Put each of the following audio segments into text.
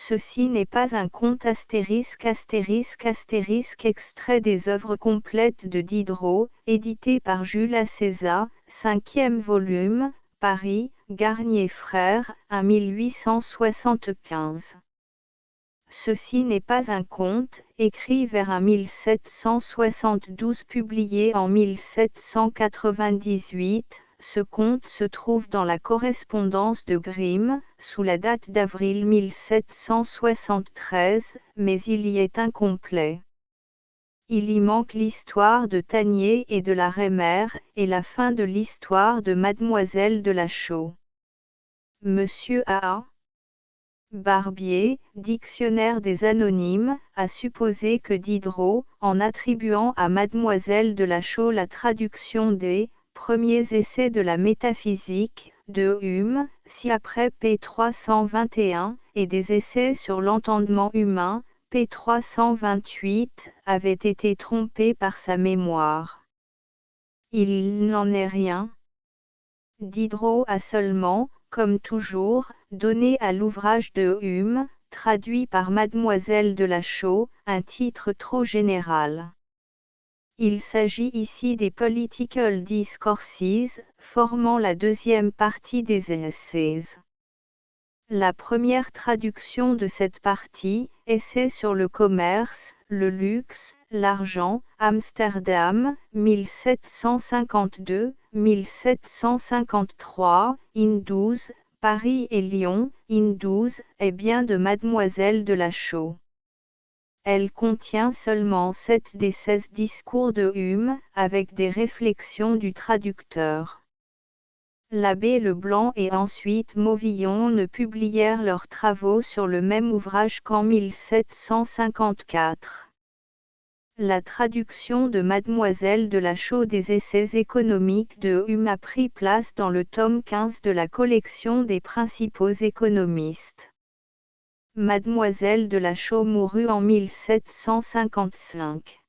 Ceci n'est pas un conte *** extrait des œuvres complètes de Diderot, édité par Jules Aceza, 5e volume, Paris, Garnier Frères, 1875. Ceci n'est pas un conte, écrit vers 1772 publié en 1798, ce conte se trouve dans la correspondance de Grimm, sous la date d'avril 1773, mais il y est incomplet. Il y manque l'histoire de Tanier et de la Rémère, et la fin de l'histoire de Mademoiselle de la Chaux. Monsieur A. Barbier, Dictionnaire des Anonymes, a supposé que Diderot, en attribuant à Mademoiselle de la Chaux la traduction des premiers essais de la métaphysique, de Hume, ci-après p. 321, et des essais sur l'entendement humain, p. 328, avait été trompé par sa mémoire. Il n'en est rien. Diderot a seulement, comme toujours, donné à l'ouvrage de Hume, traduit par Mademoiselle de la Chaux, un titre trop général. Il s'agit ici des Political Discourses, formant la deuxième partie des Essays. La première traduction de cette partie, Essai sur le commerce, le luxe, l'argent, Amsterdam, 1752-1753, in 12, Paris et Lyon, in 12, est bien de Mademoiselle de la Chaux. Elle contient seulement 7 des 16 discours de Hume, avec des réflexions du traducteur. L'abbé Leblanc et ensuite Mauvillon ne publièrent leurs travaux sur le même ouvrage qu'en 1754. La traduction de Mademoiselle de la Chaux des Essais économiques de Hume a pris place dans le tome 15 de la collection des principaux économistes. Mademoiselle de la Chaux mourut en 1755.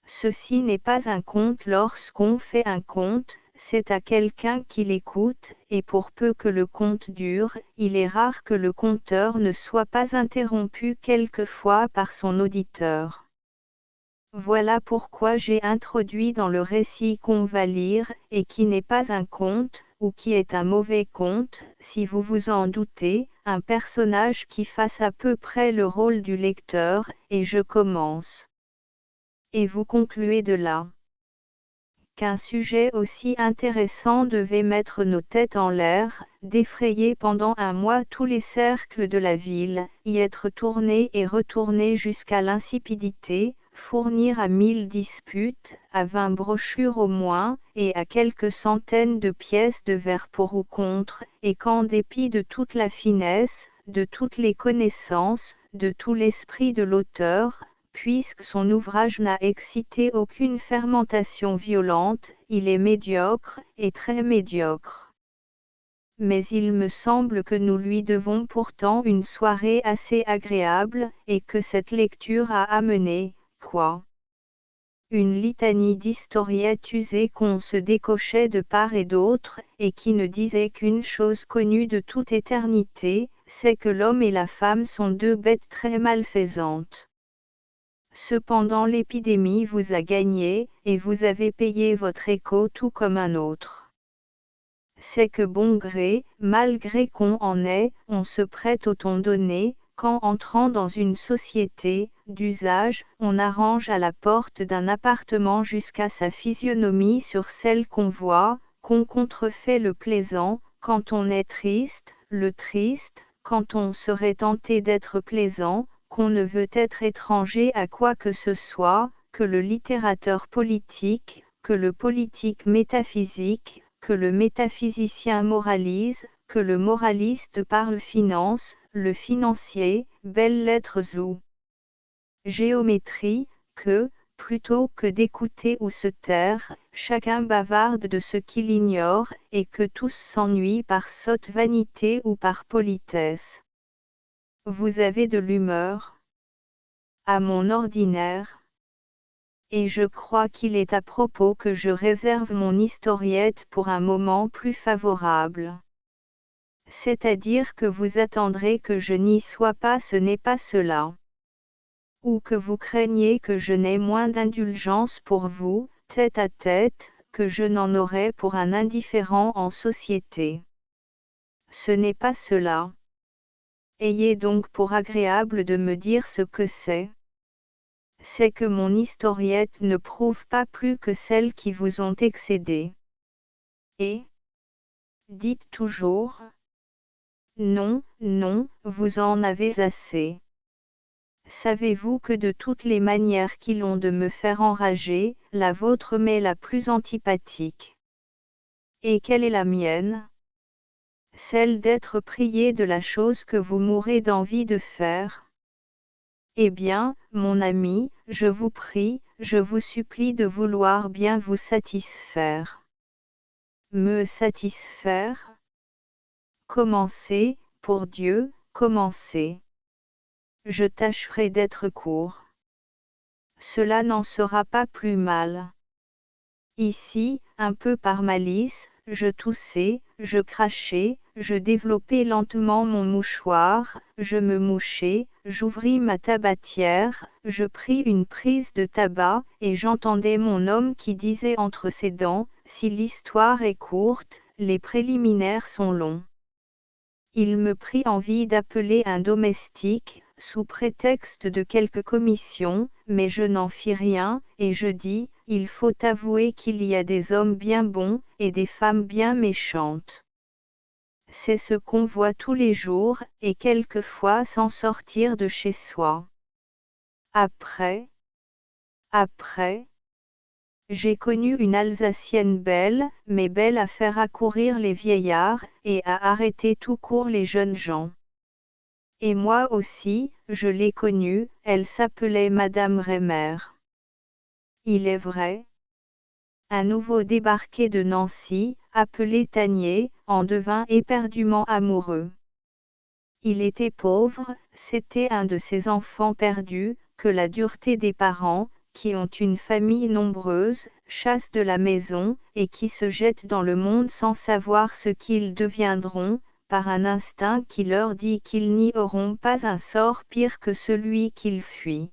Ceci n'est pas un conte. Lorsqu'on fait un conte, c'est à quelqu'un qui l'écoute, et pour peu que le conte dure, il est rare que le conteur ne soit pas interrompu quelquefois par son auditeur. Voilà pourquoi j'ai introduit dans le récit qu'on va lire, et qui n'est pas un conte, ou qui est un mauvais conte, si vous vous en doutez, un personnage qui fasse à peu près le rôle du lecteur, et je commence. Et vous concluez de là. Qu'un sujet aussi intéressant devait mettre nos têtes en l'air, défrayer pendant un mois tous les cercles de la ville, y être tourné et retourné jusqu'à l'insipidité, fournir à 1000 disputes, à 20 brochures au moins, et à quelques centaines de pièces de vers pour ou contre, et qu'en dépit de toute la finesse, de toutes les connaissances, de tout l'esprit de l'auteur, puisque son ouvrage n'a excité aucune fermentation violente, il est médiocre, et très médiocre. Mais il me semble que nous lui devons pourtant une soirée assez agréable, et que cette lecture a amené, quoi ? Une litanie d'historiettes usées qu'on se décochait de part et d'autre, et qui ne disaient qu'une chose connue de toute éternité, c'est que l'homme et la femme sont deux bêtes très malfaisantes. Cependant l'épidémie vous a gagné, et vous avez payé votre écho tout comme un autre. C'est que bon gré, malgré qu'on en ait, on se prête au ton donné, quand entrant dans une société, d'usage, on arrange à la porte d'un appartement jusqu'à sa physionomie sur celle qu'on voit, qu'on contrefait le plaisant, quand on est triste, le triste, quand on serait tenté d'être plaisant, qu'on ne veut être étranger à quoi que ce soit, que le littérateur politique, que le politique métaphysique, que le métaphysicien moralise, que le moraliste parle finance, le financier, belles lettres ou géométrie, que, plutôt que d'écouter ou se taire, chacun bavarde de ce qu'il ignore, et que tous s'ennuient par sotte vanité ou par politesse. Vous avez de l'humeur ? À mon ordinaire. Et je crois qu'il est à propos que je réserve mon historiette pour un moment plus favorable. C'est-à-dire que vous attendrez que je n'y sois pas, ce n'est pas cela. Ou que vous craignez que je n'ai moins d'indulgence pour vous, tête à tête, que je n'en aurai pour un indifférent en société. Ce n'est pas cela. Ayez donc pour agréable de me dire ce que c'est. C'est que mon historiette ne prouve pas plus que celles qui vous ont excédé. Et dites toujours, non, non, vous en avez assez. Savez-vous que de toutes les manières qu'ils ont de me faire enrager, la vôtre m'est la plus antipathique. Et quelle est la mienne? Celle d'être prié de la chose que vous mourrez d'envie de faire. Eh bien, mon ami, je vous prie, je vous supplie de vouloir bien vous satisfaire. Me satisfaire? Commencez, pour Dieu, commencez. Je tâcherai d'être court. Cela n'en sera pas plus mal. Ici, un peu par malice, je toussai, je crachai, je développais lentement mon mouchoir, je me mouchai, j'ouvris ma tabatière, je pris une prise de tabac, et j'entendais mon homme qui disait entre ses dents, si l'histoire est courte, les préliminaires sont longs. Il me prit envie d'appeler un domestique, sous prétexte de quelque commission, mais je n'en fis rien, et je dis, il faut avouer qu'il y a des hommes bien bons, et des femmes bien méchantes. C'est ce qu'on voit tous les jours, et quelquefois sans sortir de chez soi. Après, j'ai connu une Alsacienne belle, mais belle à faire accourir les vieillards, et à arrêter tout court les jeunes gens. Et moi aussi, je l'ai connue, elle s'appelait Madame Reimer. Il est vrai. Un nouveau débarqué de Nancy, appelé Tanier, en devint éperdument amoureux. Il était pauvre, c'était un de ces enfants perdus, que la dureté des parents, qui ont une famille nombreuse, chasse de la maison, et qui se jettent dans le monde sans savoir ce qu'ils deviendront, par un instinct qui leur dit qu'ils n'y auront pas un sort pire que celui qu'ils fuient.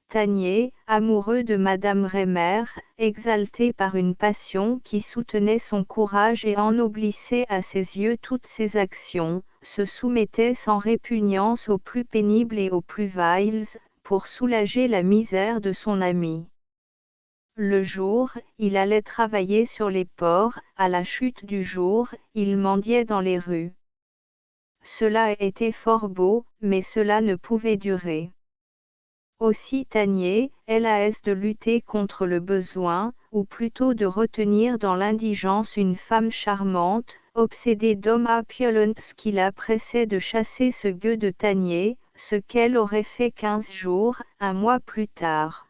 Tanier, amoureux de Madame Reimer, exalté par une passion qui soutenait son courage et ennoblissait à ses yeux toutes ses actions, se soumettait sans répugnance aux plus pénibles et aux plus vils, pour soulager la misère de son ami. Le jour, il allait travailler sur les ports, à la chute du jour, il mendiait dans les rues. Cela était fort beau, mais cela ne pouvait durer. Aussi Tanier, las de lutter contre le besoin, ou plutôt de retenir dans l'indigence une femme charmante, obsédée d'homme opulence qui la pressait de chasser ce gueux de Tanier, ce qu'elle aurait fait 15 jours, un mois plus tard.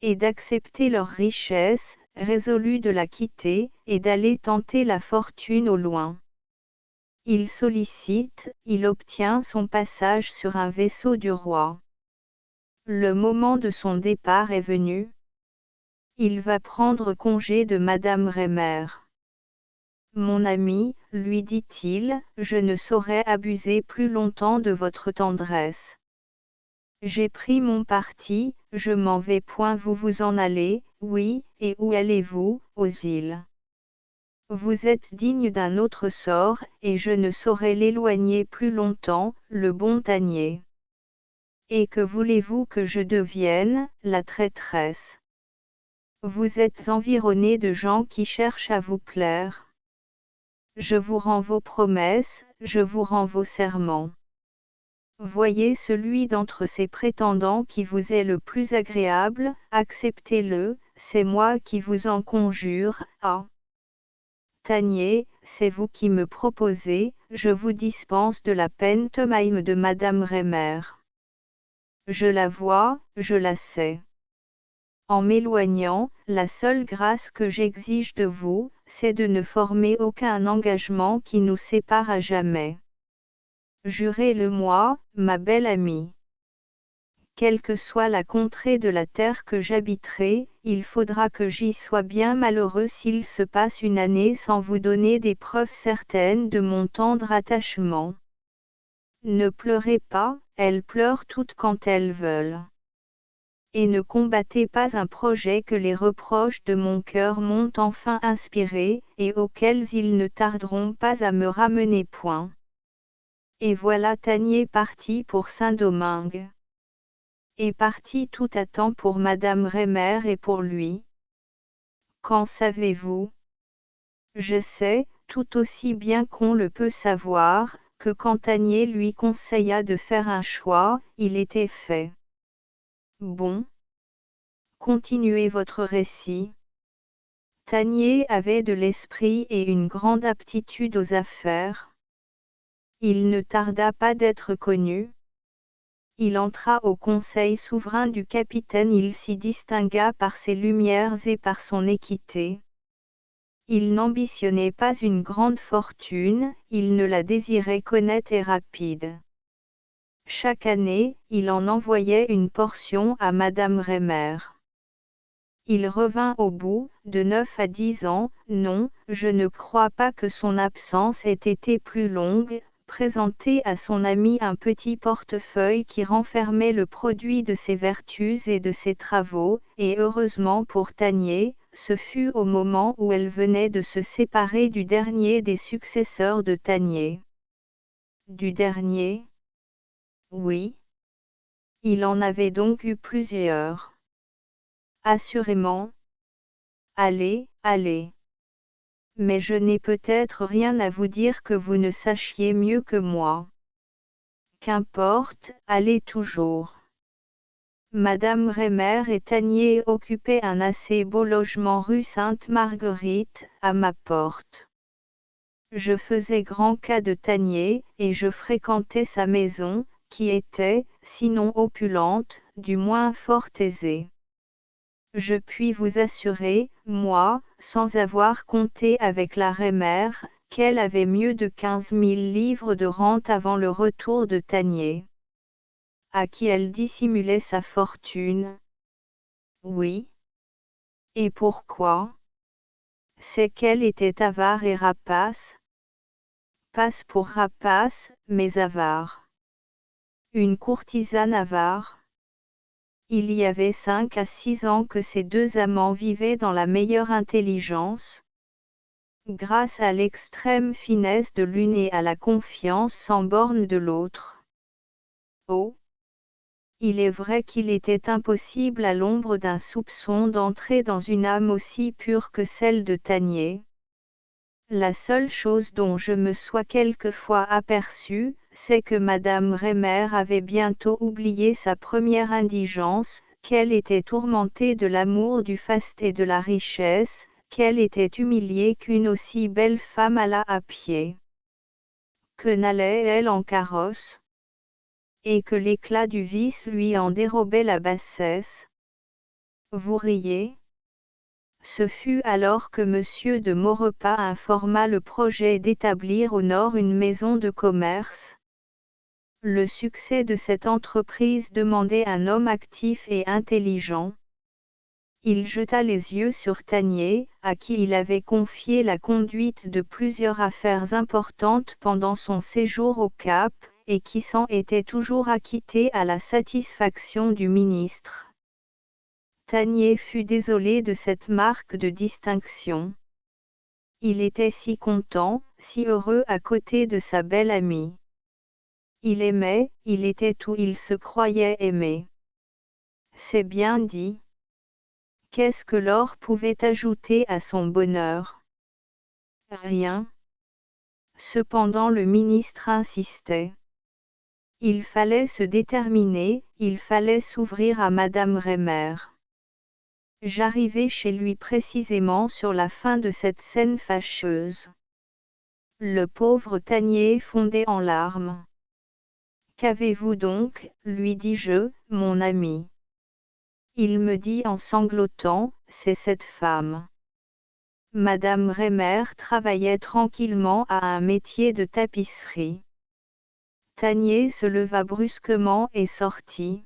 Et d'accepter leur richesse, résolue de la quitter, et d'aller tenter la fortune au loin. Il sollicite, il obtient son passage sur un vaisseau du roi. Le moment de son départ est venu. Il va prendre congé de Madame Reimer. Mon ami, lui dit-il, je ne saurais abuser plus longtemps de votre tendresse. J'ai pris mon parti, je m'en vais point, vous vous en allez, oui, et où allez-vous, aux îles? Vous êtes digne d'un autre sort, et je ne saurais l'éloigner plus longtemps, le bon Tanier. Et que voulez-vous que je devienne, la traîtresse? Vous êtes environné de gens qui cherchent à vous plaire. Je vous rends vos promesses, je vous rends vos serments. Voyez celui d'entre ces prétendants qui vous est le plus agréable, acceptez-le, c'est moi qui vous en conjure. Ah! Tanier, c'est vous qui me proposez, je vous dispense de la pantomime de Madame Reimer. Je la vois, je la sais. En m'éloignant, la seule grâce que j'exige de vous, c'est de ne former aucun engagement qui nous sépare à jamais. Jurez-le-moi, ma belle amie. quelle que soit la contrée de la terre que j'habiterai, il faudra que j'y sois bien malheureux s'il se passe une année sans vous donner des preuves certaines de mon tendre attachement. Ne pleurez pas, elles pleurent toutes quand elles veulent. Et ne combattez pas un projet que les reproches de mon cœur m'ont enfin inspiré, et auxquels ils ne tarderont pas à me ramener point. Et voilà Tanier parti pour Saint-Domingue. Et parti tout à temps pour Madame Rémer et pour lui. Qu'en savez-vous? Je sais, tout aussi bien qu'on le peut savoir, que quand Tanier lui conseilla de faire un choix, il était fait. Bon. Continuez votre récit. Tanier avait de l'esprit et une grande aptitude aux affaires. Il ne tarda pas d'être connu. Il entra au conseil souverain du capitaine, il s'y distingua par ses lumières et par son équité. Il n'ambitionnait pas une grande fortune, il ne la désirait qu'honnête et rapide. Chaque année, il en envoyait une portion à Madame Rémer. Il revint au bout de 9 à 10 ans, non, je ne crois pas que son absence ait été plus longue, présentait à son ami un petit portefeuille qui renfermait le produit de ses vertus et de ses travaux, et heureusement pour Tanier, ce fut au moment où elle venait de se séparer du dernier des successeurs de Tanier. Du dernier? Oui. Il en avait donc eu plusieurs. Assurément. Allez, allez. Mais je n'ai peut-être rien à vous dire que vous ne sachiez mieux que moi. Qu'importe, allez toujours. Madame Rémer et Tanier occupaient un assez beau logement rue Sainte-Marguerite, à ma porte. Je faisais grand cas de Tanier, et je fréquentais sa maison, qui était, sinon opulente, du moins fort aisée. Je puis vous assurer, moi, sans avoir compté avec la Rémer, qu'elle avait mieux de 15 000 livres de rente avant le retour de Tanier. À qui elle dissimulait sa fortune? Oui. Et pourquoi? C'est qu'elle était avare et rapace. Passe pour rapace, mais avare. Une courtisane avare. Il y avait 5 à 6 ans que ces deux amants vivaient dans la meilleure intelligence, grâce à l'extrême finesse de l'une et à la confiance sans borne de l'autre. Oh! Il est vrai qu'il était impossible à l'ombre d'un soupçon d'entrer dans une âme aussi pure que celle de Tanier. La seule chose dont je me sois quelquefois aperçu, c'est que Madame Rémer avait bientôt oublié sa première indigence, qu'elle était tourmentée de l'amour du faste et de la richesse, qu'elle était humiliée qu'une aussi belle femme allât à pied. Que n'allait-elle en carrosse? Et que l'éclat du vice lui en dérobait la bassesse. Vous riez? Ce fut alors que M. de Maurepas informa le projet d'établir au nord une maison de commerce. Le succès de cette entreprise demandait un homme actif et intelligent. Il jeta les yeux sur Tanier, à qui il avait confié la conduite de plusieurs affaires importantes pendant son séjour au Cap, et qui s'en était toujours acquitté à la satisfaction du ministre. Tanier fut désolé de cette marque de distinction. Il était si content, si heureux à côté de sa belle amie. Il aimait, il était tout, il se croyait aimé. C'est bien dit. Qu'est-ce que l'or pouvait ajouter à son bonheur? Rien. Cependant le ministre insistait. Il fallait se déterminer, il fallait s'ouvrir à Madame Rémer. J'arrivai chez lui précisément sur la fin de cette scène fâcheuse. Le pauvre Tanier fondait en larmes. Qu'avez-vous donc, lui dis-je, mon ami? Il me dit en sanglotant, c'est cette femme. Madame Rémer travaillait tranquillement à un métier de tapisserie. Tanier se leva brusquement et sortit.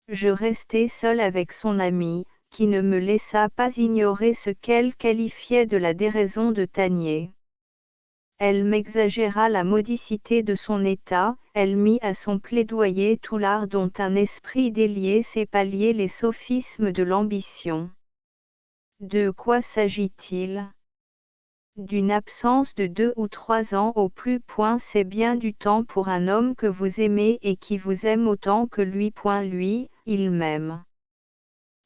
Je restai seul avec son ami, qui ne me laissa pas ignorer ce qu'elle qualifiait de la déraison de Tanier. Elle m'exagéra la modicité de son état, elle mit à son plaidoyer tout l'art dont un esprit délié sait pallier les sophismes de l'ambition. De quoi s'agit-il? D'une absence de 2 ou 3 ans au plus point, c'est bien du temps pour un homme que vous aimez et qui vous aime autant que lui. Lui, il m'aime.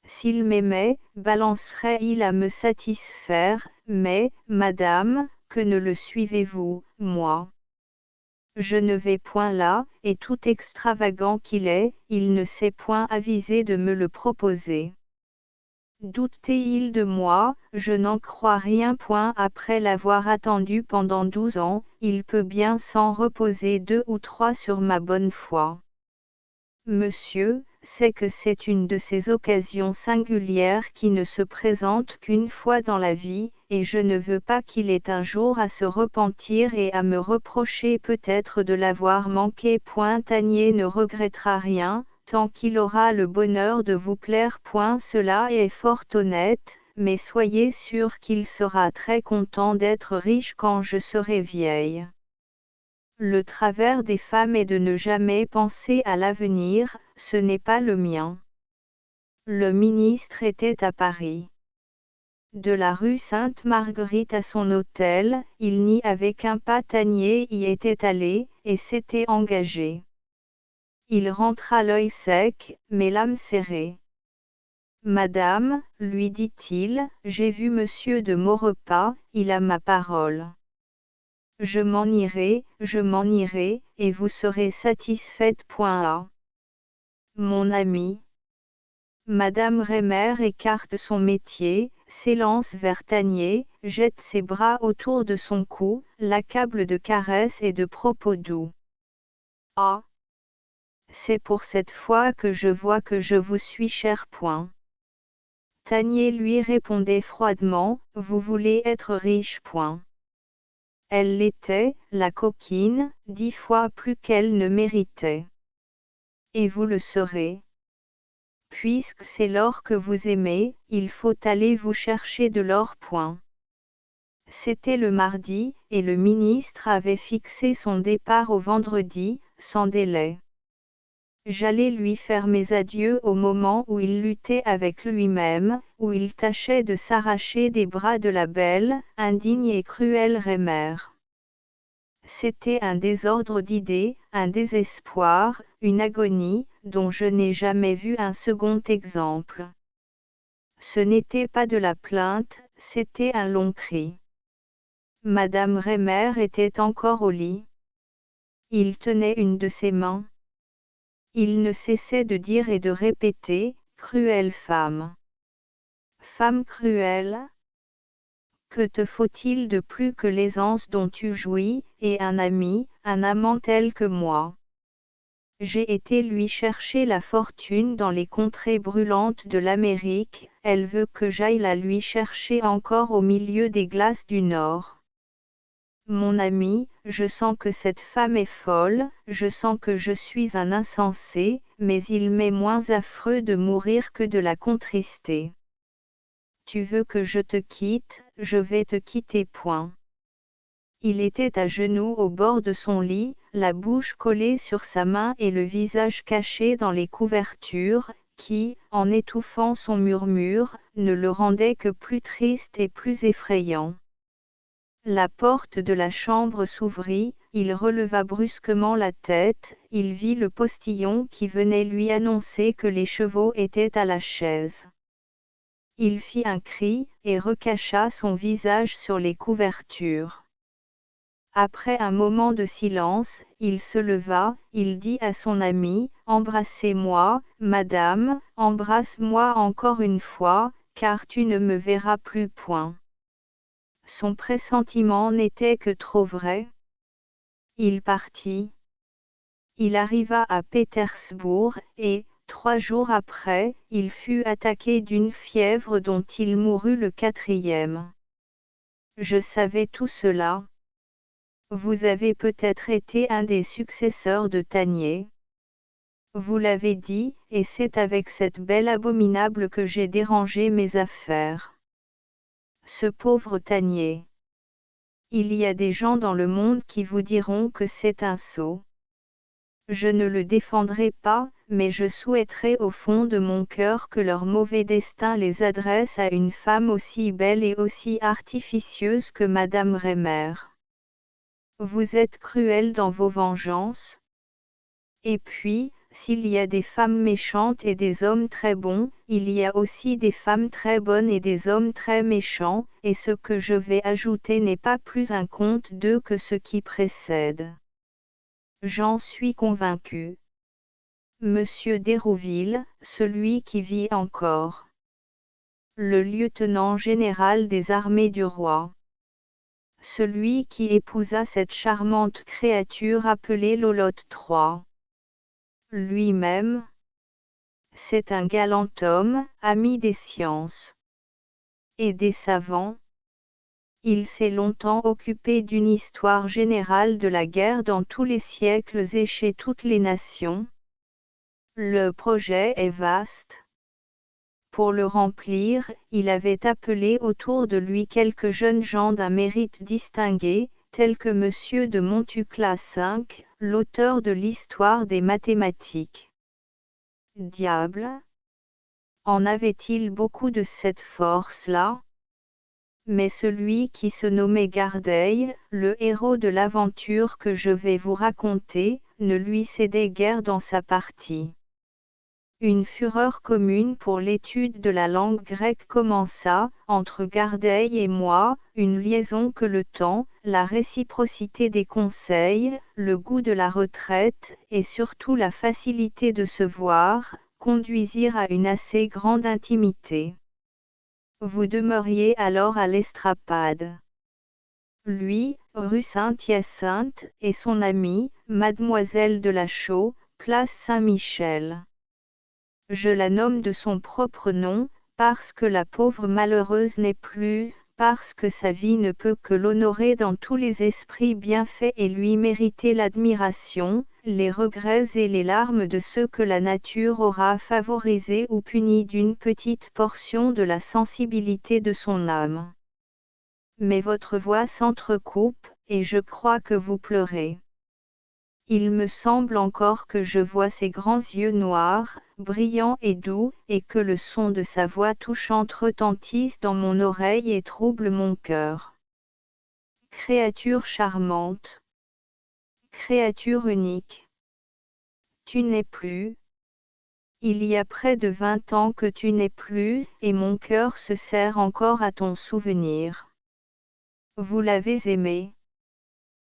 S'il m'aimait, balancerait-il à me satisfaire, mais, madame, que ne le suivez-vous, moi? Je ne vais point là, et tout extravagant qu'il est, il ne s'est point avisé de me le proposer. Doutait-il de moi? Je n'en crois rien point. Après l'avoir attendu pendant 12 ans, il peut bien s'en reposer 2 ou 3 sur ma bonne foi. Monsieur, c'est que c'est une de ces occasions singulières qui ne se présentent qu'une fois dans la vie, et je ne veux pas qu'il ait un jour à se repentir et à me reprocher peut-être de l'avoir manqué. Tanier ne regrettera rien, tant qu'il aura le bonheur de vous plaire. Cela est fort honnête, mais soyez sûr qu'il sera très content d'être riche quand je serai vieille. Le travers des femmes est de ne jamais penser à l'avenir, ce n'est pas le mien. Le ministre était à Paris. De la rue Sainte-Marguerite à son hôtel, il n'y avait qu'un pas. Tanier y était allé, et s'était engagé. Il rentra l'œil sec, mais l'âme serrée. Madame, lui dit-il, j'ai vu monsieur de Maurepas, il a ma parole. Je m'en irai, et vous serez satisfaite. Mon ami. Madame Reimer écarte son métier, s'élance vers Tanier, jette ses bras autour de son cou, l'accable de caresses et de propos doux. Ah! C'est pour cette fois que je vois que je vous suis cher. Tanier lui répondait froidement, vous voulez être riche. Elle l'était, la coquine, 10 fois plus qu'elle ne méritait. Et vous le serez. Puisque c'est l'or que vous aimez, il faut aller vous chercher de l'or. C'était le mardi, et le ministre avait fixé son départ au vendredi, sans délai. J'allais lui faire mes adieux au moment où il luttait avec lui-même, où il tâchait de s'arracher des bras de la belle, indigne et cruelle Reimer. C'était un désordre d'idées, un désespoir, une agonie, dont je n'ai jamais vu un second exemple. Ce n'était pas de la plainte, c'était un long cri. Madame Reimer était encore au lit. Il tenait une de ses mains. Il ne cessait de dire et de répéter, cruelle femme. Femme cruelle? Que te faut-il de plus que l'aisance dont tu jouis, et un ami, un amant tel que moi? J'ai été lui chercher la fortune dans les contrées brûlantes de l'Amérique, elle veut que j'aille la lui chercher encore au milieu des glaces du Nord. Mon ami, je sens que cette femme est folle, je sens que je suis un insensé, mais il m'est moins affreux de mourir que de la contrister. Tu veux que je te quitte, je vais te quitter. Il était à genoux au bord de son lit, la bouche collée sur sa main et le visage caché dans les couvertures, qui, en étouffant son murmure, ne le rendaient que plus triste et plus effrayant. La porte de la chambre s'ouvrit, il releva brusquement la tête, il vit le postillon qui venait lui annoncer que les chevaux étaient à la chaise. Il fit un cri, et recacha son visage sur les couvertures. Après un moment de silence, il se leva, il dit à son ami, « Embrassez-moi, madame, embrasse-moi encore une fois, car tu ne me verras plus. » Son pressentiment n'était que trop vrai. Il partit. Il arriva à Pétersbourg, et, 3 jours après, il fut attaqué d'une fièvre dont il mourut le 4e. Je savais tout cela. Vous avez peut-être été un des successeurs de Tanier. Vous l'avez dit, et c'est avec cette belle abominable que j'ai dérangé mes affaires. Ce pauvre Tanier. Il y a des gens dans le monde qui vous diront que c'est un sot. Je ne le défendrai pas, mais je souhaiterais au fond de mon cœur que leur mauvais destin les adresse à une femme aussi belle et aussi artificieuse que Madame Reimer. Vous êtes cruel dans vos vengeances. Et puis, s'il y a des femmes méchantes et des hommes très bons, il y a aussi des femmes très bonnes et des hommes très méchants, et ce que je vais ajouter n'est pas plus un conte d'eux que ce qui précède. J'en suis convaincu. Monsieur d'Hérouville, celui qui vit encore. Le lieutenant général des armées du roi. Celui qui épousa cette charmante créature appelée Lolotte III. Lui-même. C'est un galant homme, ami des sciences. Et des savants. Il s'est longtemps occupé d'une histoire générale de la guerre dans tous les siècles et chez toutes les nations. Le projet est vaste. Pour le remplir, il avait appelé autour de lui quelques jeunes gens d'un mérite distingué, tels que M. de Montuclas V, l'auteur de l'histoire des mathématiques. Diable! En avait-il beaucoup de cette force-là? Mais celui qui se nommait Gardeil, le héros de l'aventure que je vais vous raconter, ne lui cédait guère dans sa partie. Une fureur commune pour l'étude de la langue grecque commença, entre Gardeil et moi, une liaison que le temps, la réciprocité des conseils, le goût de la retraite, et surtout la facilité de se voir, conduisirent à une assez grande intimité. Vous demeuriez alors à l'Estrapade. Lui, rue Saint-Hyacinthe, et son amie, Mademoiselle de la Chaux, place Saint-Michel. Je la nomme de son propre nom, parce que la pauvre malheureuse n'est plus, parce que sa vie ne peut que l'honorer dans tous les esprits bienfaits et lui mériter l'admiration, les regrets et les larmes de ceux que la nature aura favorisés ou punis d'une petite portion de la sensibilité de son âme. Mais votre voix s'entrecoupe, et je crois que vous pleurez. Il me semble encore que je vois ses grands yeux noirs, brillants et doux, et que le son de sa voix touchante retentisse dans mon oreille et trouble mon cœur. Créature charmante. Créature unique. Tu n'es plus. Il y a près de 20 ans que tu n'es plus, et mon cœur se serre encore à ton souvenir. Vous l'avez aimé?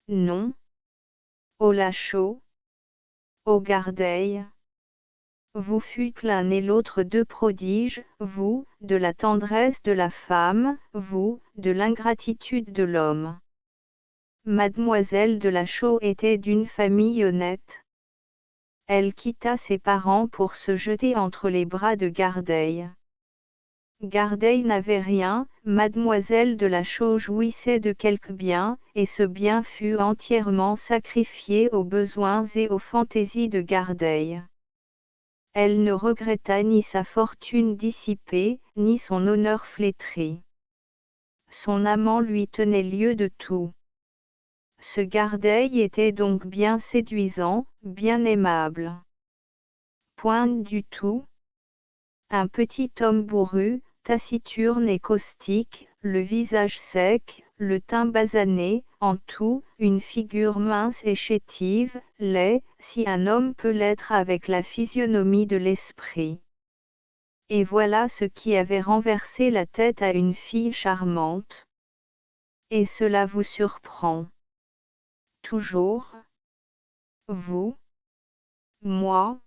Non. Au Lachaud? Au Gardeil? Vous fûtes l'un et l'autre deux prodiges, vous, de la tendresse de la femme, vous, de l'ingratitude de l'homme. Mademoiselle de la Chaux était d'une famille honnête. Elle quitta ses parents pour se jeter entre les bras de Gardeil. Gardeil n'avait rien, Mademoiselle de la Chaux jouissait de quelques biens, et ce bien fut entièrement sacrifié aux besoins et aux fantaisies de Gardeil. Elle ne regretta ni sa fortune dissipée, ni son honneur flétri. Son amant lui tenait lieu de tout. Ce Gardeil était donc bien séduisant, bien aimable. Point du tout. Un petit homme bourru, taciturne et caustique, le visage sec, le teint basané, en tout, une figure mince et chétive, laid, si un homme peut l'être avec la physionomie de l'esprit. Et voilà ce qui avait renversé la tête à une fille charmante. Et cela vous surprend. Toujours? Vous? Moi?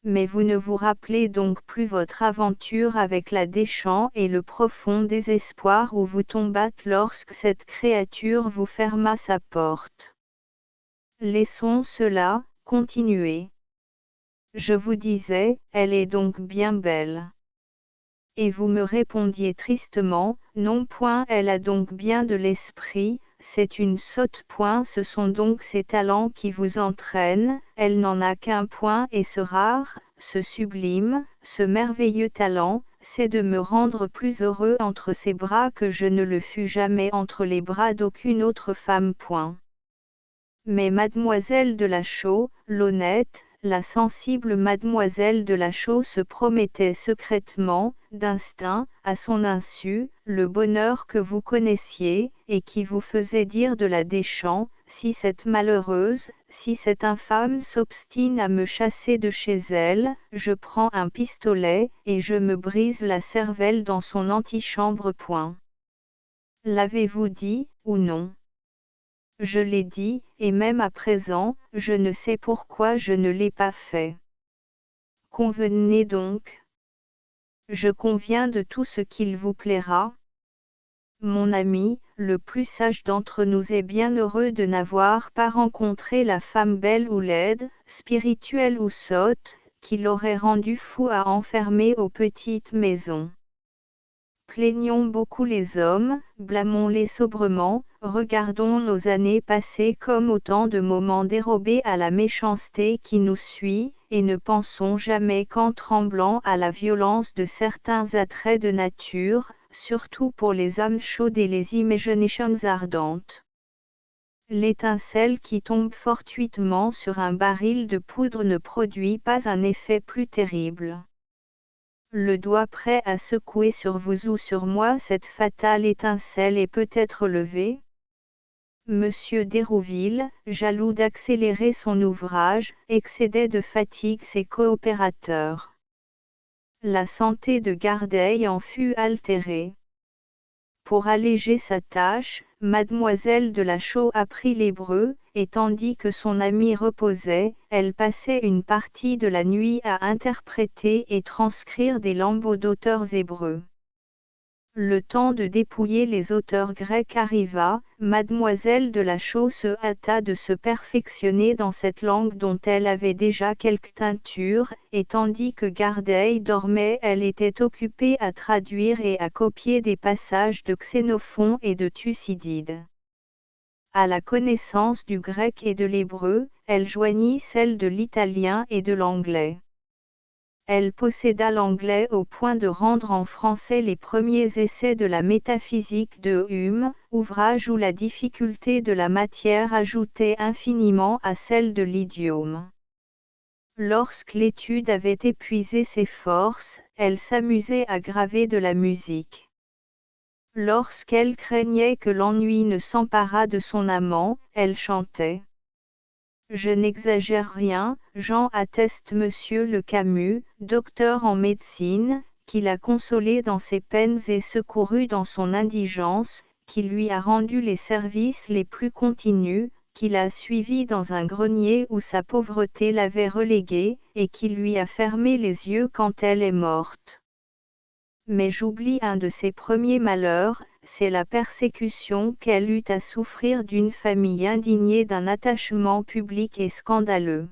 Mais vous ne vous rappelez donc plus votre aventure avec la Deschamps et le profond désespoir où vous tombâtes lorsque cette créature vous ferma sa porte. Laissons cela, continuez. Je vous disais, elle est donc bien belle. Et vous me répondiez tristement, non point elle a donc bien de l'esprit, c'est une sotte. Ce sont donc ses talents qui vous entraînent, elle n'en a qu'un point et ce rare, ce sublime, ce merveilleux talent, c'est de me rendre plus heureux entre ses bras que je ne le fus jamais entre les bras d'aucune autre femme. Mais mademoiselle de la Chaux, l'honnête, la sensible mademoiselle de la Chaux se promettait secrètement, d'instinct, à son insu, le bonheur que vous connaissiez, et qui vous faisait dire de la Deschamps, si cette malheureuse, si cette infâme s'obstine à me chasser de chez elle, je prends un pistolet, et je me brise la cervelle dans son antichambre. L'avez-vous dit, ou non? Je l'ai dit, et même à présent, je ne sais pourquoi je ne l'ai pas fait. Convenez donc. Je conviens de tout ce qu'il vous plaira. Mon ami, le plus sage d'entre nous est bien heureux de n'avoir pas rencontré la femme belle ou laide, spirituelle ou sotte, qui l'aurait rendu fou à enfermer aux petites maisons. Plaignons beaucoup les hommes, blâmons-les sobrement, regardons nos années passées comme autant de moments dérobés à la méchanceté qui nous suit, et ne pensons jamais qu'en tremblant à la violence de certains attraits de nature, surtout pour les âmes chaudes et les imaginations ardentes. L'étincelle qui tombe fortuitement sur un baril de poudre ne produit pas un effet plus terrible. Le doigt prêt à secouer sur vous ou sur moi cette fatale étincelle est peut-être levée. Monsieur d'Hérouville, jaloux d'accélérer son ouvrage, excédait de fatigue ses coopérateurs. La santé de Gardeil en fut altérée. Pour alléger sa tâche, mademoiselle de la Chaux apprit l'hébreu, et tandis que son amie reposait, elle passait une partie de la nuit à interpréter et transcrire des lambeaux d'auteurs hébreux. Le temps de dépouiller les auteurs grecs arriva, mademoiselle de la Chaux se hâta de se perfectionner dans cette langue dont elle avait déjà quelque teinture, et tandis que Gardeil dormait, elle était occupée à traduire et à copier des passages de Xénophon et de Thucydide. À la connaissance du grec et de l'hébreu, elle joignit celle de l'italien et de l'anglais. Elle posséda l'anglais au point de rendre en français les premiers essais de la métaphysique de Hume, ouvrage où la difficulté de la matière ajoutait infiniment à celle de l'idiome. Lorsque l'étude avait épuisé ses forces, elle s'amusait à graver de la musique. Lorsqu'elle craignait que l'ennui ne s'emparât de son amant, elle chantait. Je n'exagère rien, Jean atteste Monsieur Le Camus, docteur en médecine, qui l'a consolé dans ses peines et secouru dans son indigence, qui lui a rendu les services les plus continus, qui l'a suivi dans un grenier où sa pauvreté l'avait relégué, et qui lui a fermé les yeux quand elle est morte. Mais j'oublie un de ses premiers malheurs, c'est la persécution qu'elle eut à souffrir d'une famille indignée d'un attachement public et scandaleux.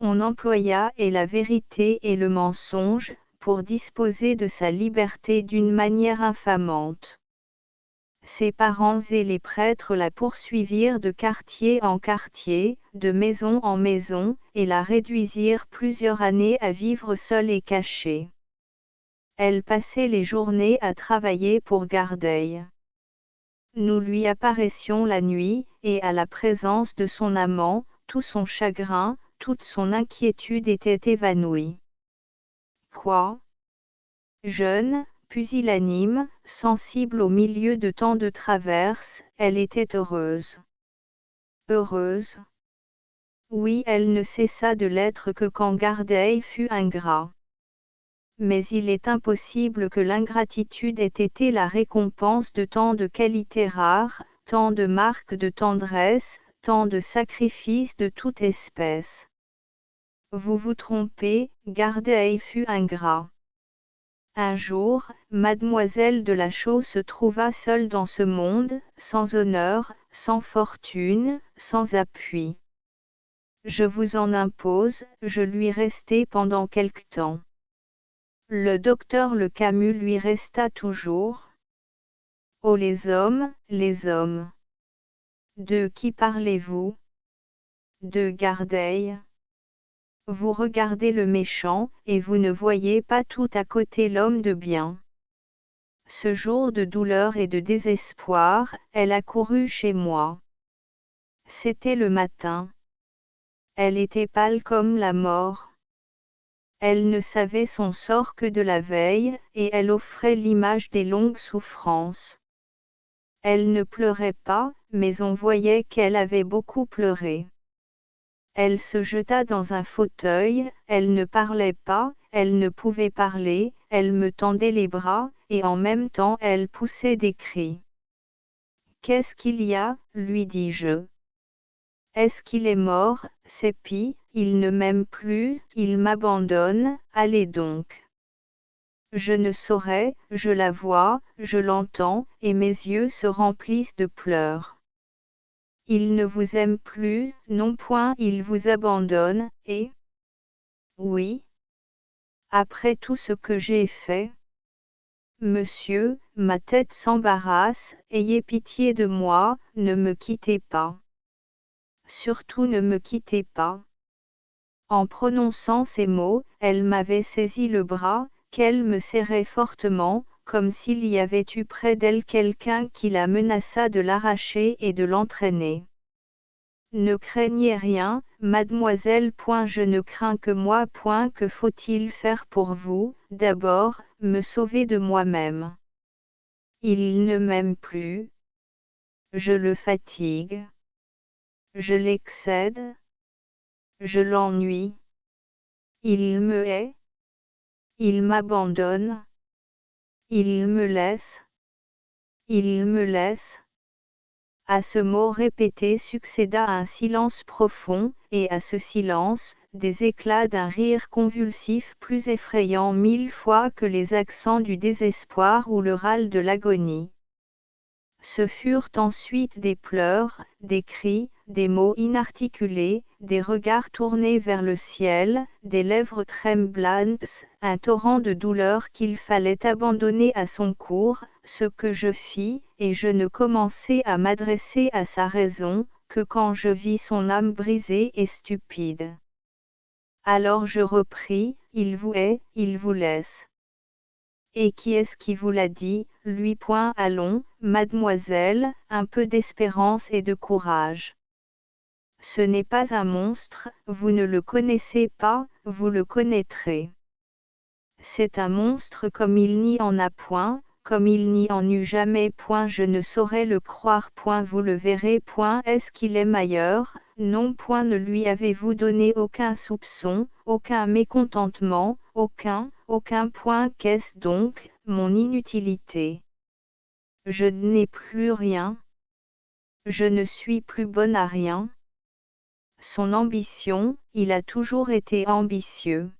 On employa et la vérité et le mensonge, pour disposer de sa liberté d'une manière infamante. Ses parents et les prêtres la poursuivirent de quartier en quartier, de maison en maison, et la réduisirent plusieurs années à vivre seule et cachée. Elle passait les journées à travailler pour Gardeil. Nous lui apparaissions la nuit, et à la présence de son amant, tout son chagrin, toute son inquiétude étaient évanouis. Quoi? Jeune, pusillanime, sensible au milieu de tant de traverses, elle était heureuse. Heureuse? Oui, elle ne cessa de l'être que quand Gardeil fut ingrat. Mais il est impossible que l'ingratitude ait été la récompense de tant de qualités rares, tant de marques de tendresse, tant de sacrifices de toute espèce. Vous vous trompez, Gardeil fut ingrat. Un jour, mademoiselle de la Chaux se trouva seule dans ce monde, sans honneur, sans fortune, sans appui. Je vous en impose, je lui restai pendant quelque temps. Le docteur Le Camus lui resta toujours. Oh les hommes, les hommes! De qui parlez-vous? De Gardeil. Vous regardez le méchant, et vous ne voyez pas tout à côté l'homme de bien. Ce jour de douleur et de désespoir, elle accourut chez moi. C'était le matin. Elle était pâle comme la mort. Elle ne savait son sort que de la veille, et elle offrait l'image des longues souffrances. Elle ne pleurait pas, mais on voyait qu'elle avait beaucoup pleuré. Elle se jeta dans un fauteuil, elle ne parlait pas, elle ne pouvait parler, elle me tendait les bras, et en même temps elle poussait des cris. Qu'est-ce qu'il y a, lui dis-je. Est-ce qu'il est mort, Seppi? Il ne m'aime plus, il m'abandonne, allez donc. Je ne saurais, je la vois, je l'entends, et mes yeux se remplissent de pleurs. Il ne vous aime plus, non point il vous abandonne, et... Oui. Après tout ce que j'ai fait. Monsieur, ma tête s'embarrasse, ayez pitié de moi, ne me quittez pas. Surtout ne me quittez pas. En prononçant ces mots, elle m'avait saisi le bras, qu'elle me serrait fortement, comme s'il y avait eu près d'elle quelqu'un qui la menaçât de l'arracher et de l'entraîner. Ne craignez rien, mademoiselle. Je ne crains que moi. Que faut-il faire pour vous? D'abord, me sauver de moi-même. Il ne m'aime plus. Je le fatigue. Je l'excède. Je l'ennuie. Il me hait. Il m'abandonne. Il me laisse. Il me laisse. À ce mot répété succéda un silence profond, et à ce silence, des éclats d'un rire convulsif plus effrayant 1000 fois que les accents du désespoir ou le râle de l'agonie. Ce furent ensuite des pleurs, des cris, des mots inarticulés, des regards tournés vers le ciel, des lèvres tremblantes, un torrent de douleur qu'il fallait abandonner à son cours, ce que je fis, et je ne commençai à m'adresser à sa raison, que quand je vis son âme brisée et stupide. Alors je repris, il vous hait, il vous laisse. Et qui est-ce qui vous l'a dit, lui? Allons, mademoiselle, un peu d'espérance et de courage. Ce n'est pas un monstre, vous ne le connaissez pas, vous le connaîtrez. C'est un monstre comme il n'y en a point, comme il n'y en eut jamais. Je ne saurais le croire. Vous le verrez. Est-ce qu'il est ailleurs? Non. Ne lui avez-vous donné aucun soupçon, aucun mécontentement, aucun. Qu'est-ce donc, mon inutilité? Je n'ai plus rien. Je ne suis plus bonne à rien. Son ambition, il a toujours été ambitieux.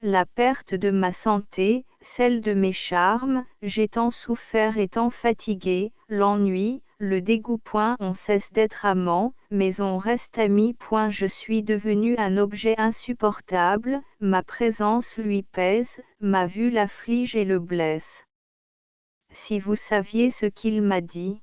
La perte de ma santé, celle de mes charmes, j'ai tant souffert et tant fatigué, l'ennui, le dégoût. On cesse d'être amant, mais on reste ami. Je suis devenu un objet insupportable, ma présence lui pèse, ma vue l'afflige et le blesse. Si vous saviez ce qu'il m'a dit.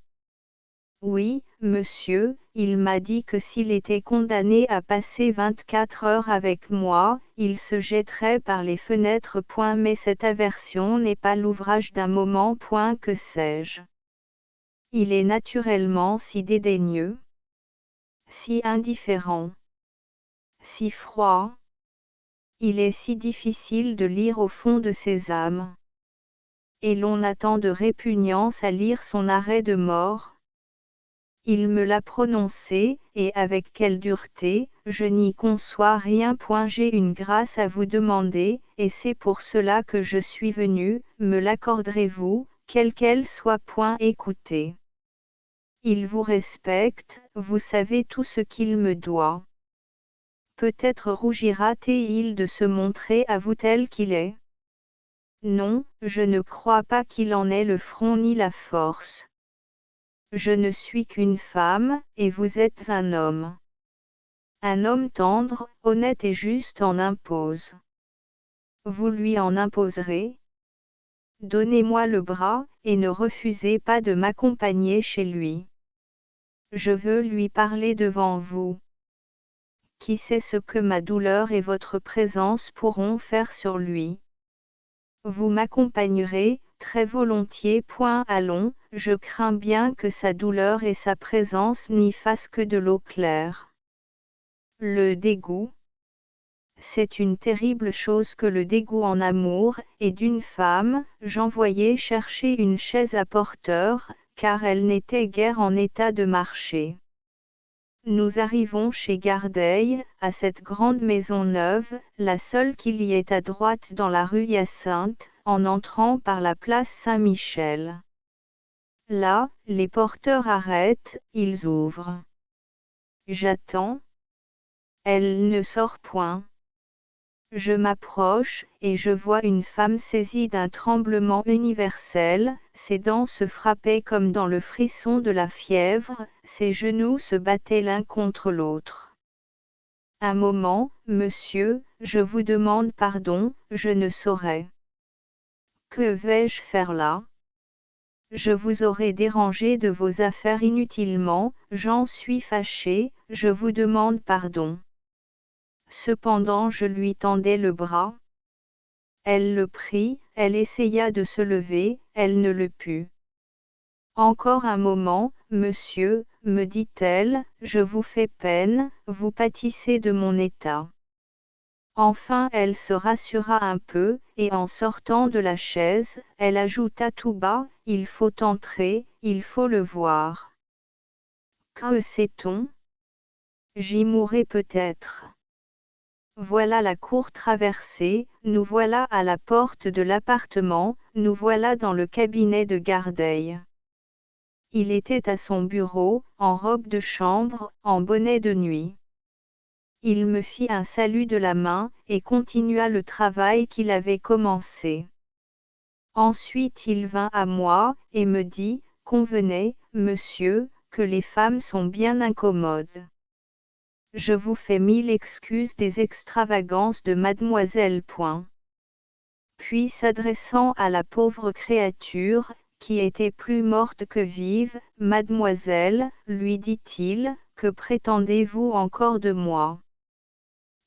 Oui, monsieur, il m'a dit que s'il était condamné à passer 24 heures avec moi, il se jetterait par les fenêtres. Mais cette aversion n'est pas l'ouvrage d'un moment. Que sais-je? Il est naturellement si dédaigneux, si indifférent, si froid. Il est si difficile de lire au fond de ses âmes. Et l'on a tant de répugnance à lire son arrêt de mort. Il me l'a prononcé, et avec quelle dureté, je n'y conçois rien. J'ai une grâce à vous demander, et c'est pour cela que je suis venu, me l'accorderez-vous, quelle qu'elle soit? Écoutez. Il vous respecte, vous savez tout ce qu'il me doit. Peut-être rougira-t-il de se montrer à vous tel qu'il est. Non, je ne crois pas qu'il en ait le front ni la force. Je ne suis qu'une femme, et vous êtes un homme. Un homme tendre, honnête et juste en impose. Vous lui en imposerez? Donnez-moi le bras, et ne refusez pas de m'accompagner chez lui. Je veux lui parler devant vous. Qui sait ce que ma douleur et votre présence pourront faire sur lui? Vous m'accompagnerez, très volontiers. Allons, je crains bien que sa douleur et sa présence n'y fassent que de l'eau claire. Le dégoût. C'est une terrible chose que le dégoût en amour, et d'une femme. J'envoyai chercher une chaise à porteur, car elle n'était guère en état de marcher. Nous arrivons chez Gardeil, à cette grande maison neuve, la seule qu'il y ait à droite dans la rue Hyacinthe, en entrant par la place Saint-Michel. Là, les porteurs arrêtent, ils ouvrent. J'attends. Elle ne sort point. Je m'approche, et je vois une femme saisie d'un tremblement universel, ses dents se frappaient comme dans le frisson de la fièvre, ses genoux se battaient l'un contre l'autre. Un moment, monsieur, je vous demande pardon, je ne saurais. Que vais-je faire là? Je vous aurais dérangé de vos affaires inutilement, j'en suis fâché, je vous demande pardon. Cependant je lui tendais le bras. Elle le prit, elle essaya de se lever, elle ne le put. Encore un moment, monsieur, me dit-elle, je vous fais peine, vous pâtissez de mon état. Enfin elle se rassura un peu, et en sortant de la chaise, elle ajouta tout bas, il faut entrer, il faut le voir. Que sait-on? J'y mourrai peut-être. Voilà la cour traversée, nous voilà à la porte de l'appartement, nous voilà dans le cabinet de Gardeil. Il était à son bureau, en robe de chambre, en bonnet de nuit. Il me fit un salut de la main, et continua le travail qu'il avait commencé. Ensuite il vint à moi, et me dit, convenez, monsieur, que les femmes sont bien incommodes. Je vous fais 1000 excuses des extravagances de mademoiselle. Puis s'adressant à la pauvre créature, qui était plus morte que vive, mademoiselle, lui dit-il, que prétendez-vous encore de moi?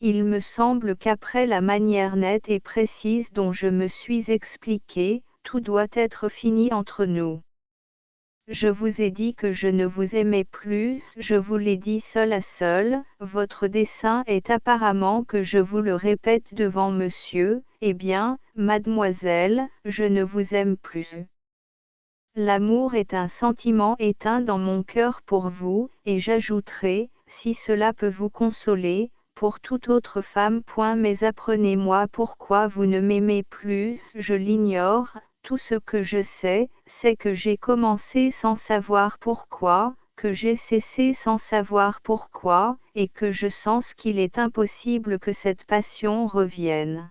Il me semble qu'après la manière nette et précise dont je me suis expliqué, tout doit être fini entre nous. Je vous ai dit que je ne vous aimais plus, je vous l'ai dit seul à seul, votre dessein est apparemment que je vous le répète devant monsieur, eh bien, mademoiselle, je ne vous aime plus. L'amour est un sentiment éteint dans mon cœur pour vous, et j'ajouterai, si cela peut vous consoler, pour toute autre femme. Mais apprenez-moi pourquoi vous ne m'aimez plus, je l'ignore. Tout ce que je sais, c'est que j'ai commencé sans savoir pourquoi, que j'ai cessé sans savoir pourquoi, et que je sens qu'il est impossible que cette passion revienne.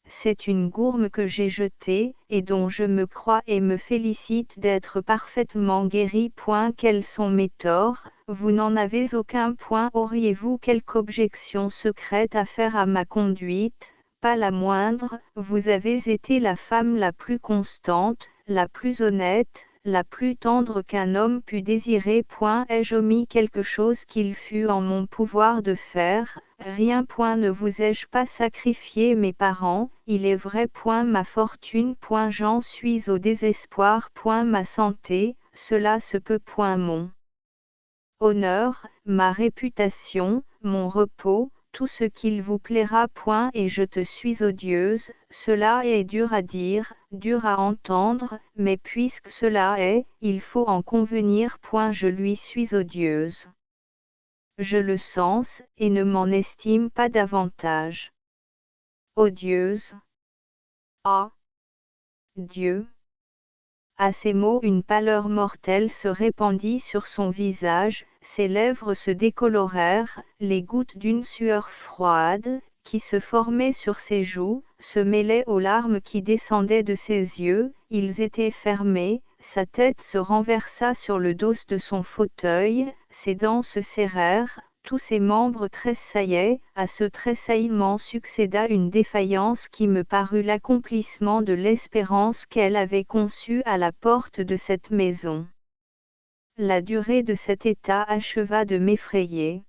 C'est une gourme que j'ai jetée, et dont je me crois et me félicite d'être parfaitement guérie. Quels sont mes torts? Vous n'en avez aucun. Auriez-vous quelque objection secrète à faire à ma conduite? Pas la moindre, vous avez été la femme la plus constante, la plus honnête, la plus tendre qu'un homme pût désirer. Ai-je omis quelque chose qu'il fût en mon pouvoir de faire? Rien. Ne vous ai-je pas sacrifié mes parents? Il est vrai. Ma fortune. J'en suis au désespoir. Ma santé, cela se peut. Mon honneur, ma réputation, mon repos, tout ce qu'il vous plaira. Et je te suis odieuse, cela est dur à dire, dur à entendre, mais puisque cela est, il faut en convenir. Je lui suis odieuse. Je le sens, et ne m'en estime pas davantage. Odieuse. Ah! Dieu! À ces mots une pâleur mortelle se répandit sur son visage, ses lèvres se décolorèrent, les gouttes d'une sueur froide, qui se formaient sur ses joues, se mêlaient aux larmes qui descendaient de ses yeux, ils étaient fermés, sa tête se renversa sur le dos de son fauteuil, ses dents se serrèrent, tous ses membres tressaillaient. À ce tressaillement succéda une défaillance qui me parut l'accomplissement de l'espérance qu'elle avait conçue à la porte de cette maison. la durée de cet état acheva de m'effrayer.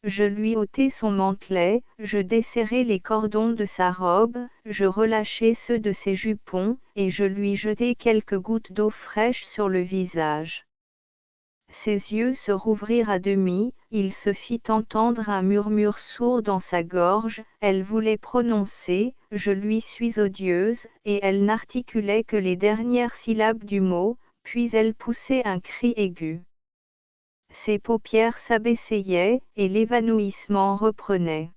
Je lui ôtai son mantelet, je desserrai les cordons de sa robe, je relâchai ceux de ses jupons, et je lui jetai quelques gouttes d'eau fraîche sur le visage. Ses yeux se rouvrirent à demi, il se fit entendre un murmure sourd dans sa gorge, elle voulait prononcer « Je lui suis odieuse » et elle n'articulait que les dernières syllabes du mot, puis elle poussait un cri aigu. Ses paupières s'abaissaient, et l'évanouissement reprenait.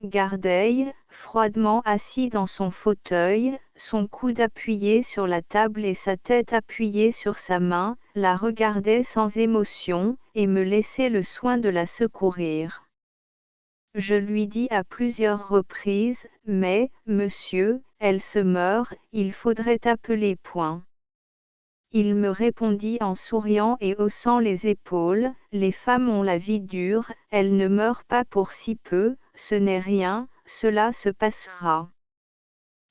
Gardeil, froidement assis dans son fauteuil, son coude appuyé sur la table et sa tête appuyée sur sa main, la regardait sans émotion, et me laissait le soin de la secourir. Je lui dis à plusieurs reprises, « Mais, monsieur, elle se meurt, il faudrait appeler point. » Il me répondit en souriant et haussant les épaules, « Les femmes ont la vie dure, elles ne meurent pas pour si peu, ce n'est rien, cela se passera.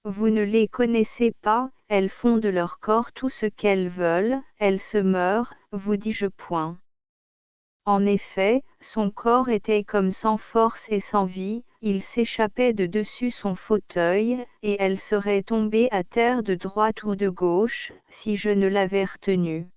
Vous ne les connaissez pas, elles font de leur corps tout ce qu'elles veulent, elles se meurent, vous dis-je point. » En effet, son corps était comme sans force et sans vie, il s'échappait de dessus son fauteuil, et elle serait tombée à terre de droite ou de gauche, si je ne l'avais retenue.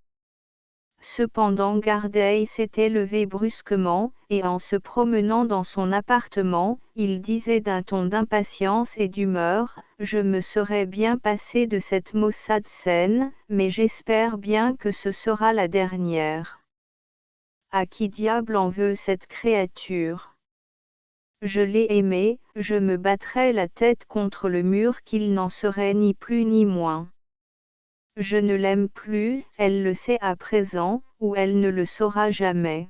Cependant Gardeil s'était levé brusquement, et en se promenant dans son appartement, il disait d'un ton d'impatience et d'humeur, « Je me serais bien passé de cette maussade scène, mais j'espère bien que ce sera la dernière. À qui diable en veut cette créature? Je l'ai aimée, je me battrais la tête contre le mur qu'il n'en serait ni plus ni moins. Je ne l'aime plus, elle le sait à présent, ou elle ne le saura jamais.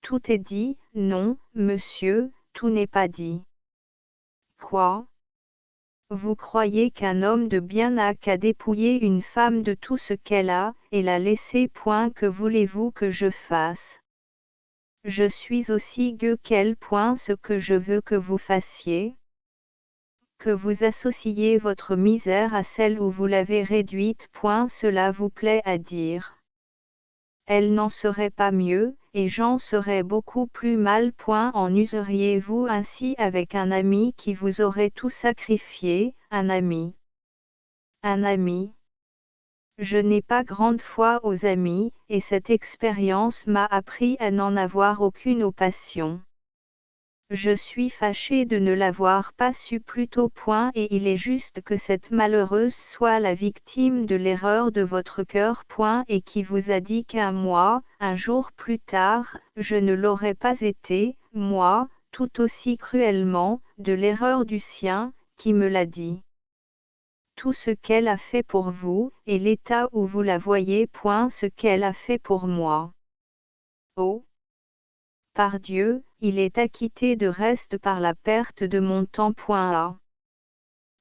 Tout est dit, non, monsieur, tout n'est pas dit. Quoi? Vous croyez qu'un homme de bien n'a qu'à dépouiller une femme de tout ce qu'elle a, et la laisser point? Que voulez-vous que je fasse? Je suis aussi gueux qu'elle point. Ce que je veux que vous fassiez, que vous associiez votre misère à celle où vous l'avez réduite point. Cela vous plaît à dire. Elle n'en serait pas mieux, et j'en serais beaucoup plus mal point. En useriez-vous ainsi avec un ami qui vous aurait tout sacrifié? Un ami. Un ami. Je n'ai pas grande foi aux amis, et cette expérience m'a appris à n'en avoir aucune aux passions. Je suis fâché de ne l'avoir pas su plus tôt point, et il est juste que cette malheureuse soit la victime de l'erreur de votre cœur point, et qui vous a dit qu'un mois, un jour plus tard, je ne l'aurais pas été, moi, tout aussi cruellement, de l'erreur du sien, qui me l'a dit. Tout ce qu'elle a fait pour vous, et l'état où vous la voyez point ce qu'elle a fait pour moi. Oh! Pardieu, il est acquitté de reste par la perte de mon temps point à.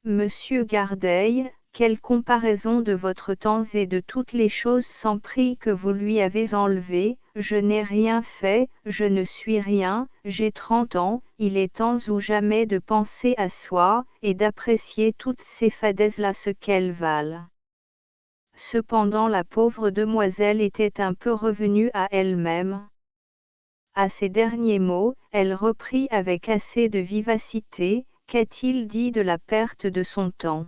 Monsieur Gardeil, quelle comparaison de votre temps et de toutes les choses sans prix que vous lui avez enlevées, je n'ai rien fait, je ne suis rien, j'ai 30 ans, il est temps ou jamais de penser à soi, et d'apprécier toutes ces fadaises-là ce qu'elles valent. Cependant la pauvre demoiselle était un peu revenue à elle-même. À ces derniers mots, elle reprit avec assez de vivacité, « Qu'a-t-il dit de la perte de son temps?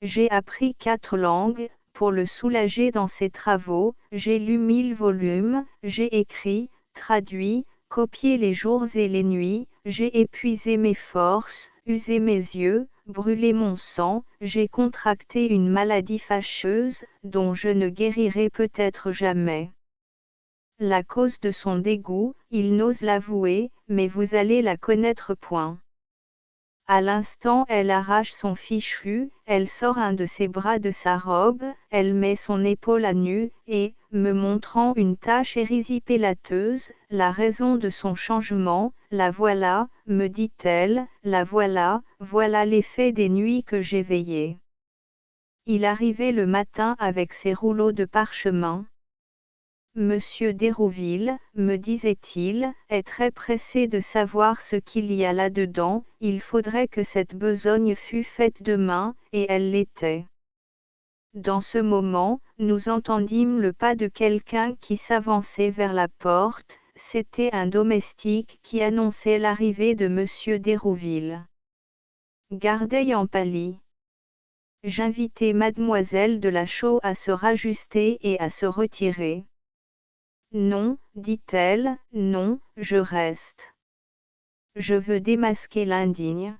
J'ai appris 4 langues, pour le soulager dans ses travaux, j'ai lu 1000 volumes, j'ai écrit, traduit, copié les jours et les nuits, j'ai épuisé mes forces, usé mes yeux, brûlé mon sang, j'ai contracté une maladie fâcheuse, dont je ne guérirai peut-être jamais. La cause de son dégoût, il n'ose l'avouer, mais vous allez la connaître point. » À l'instant elle arrache son fichu, elle sort un de ses bras de sa robe, elle met son épaule à nu, et, me montrant une tache érysipélateuse, la raison de son changement, la voilà, me dit-elle, la voilà, voilà l'effet des nuits que j'ai veillées. Il arrivait le matin avec ses rouleaux de parchemin. Monsieur d'Hérouville, me disait-il, est très pressé de savoir ce qu'il y a là-dedans, il faudrait que cette besogne fût faite demain, et elle l'était. Dans ce moment, nous entendîmes le pas de quelqu'un qui s'avançait vers la porte, c'était un domestique qui annonçait l'arrivée de monsieur d'Hérouville. Gardeil en pâlit. J'invitai mademoiselle de la Chaux à se rajuster et à se retirer. Non, dit-elle, non, je reste. Je veux démasquer l'indigne.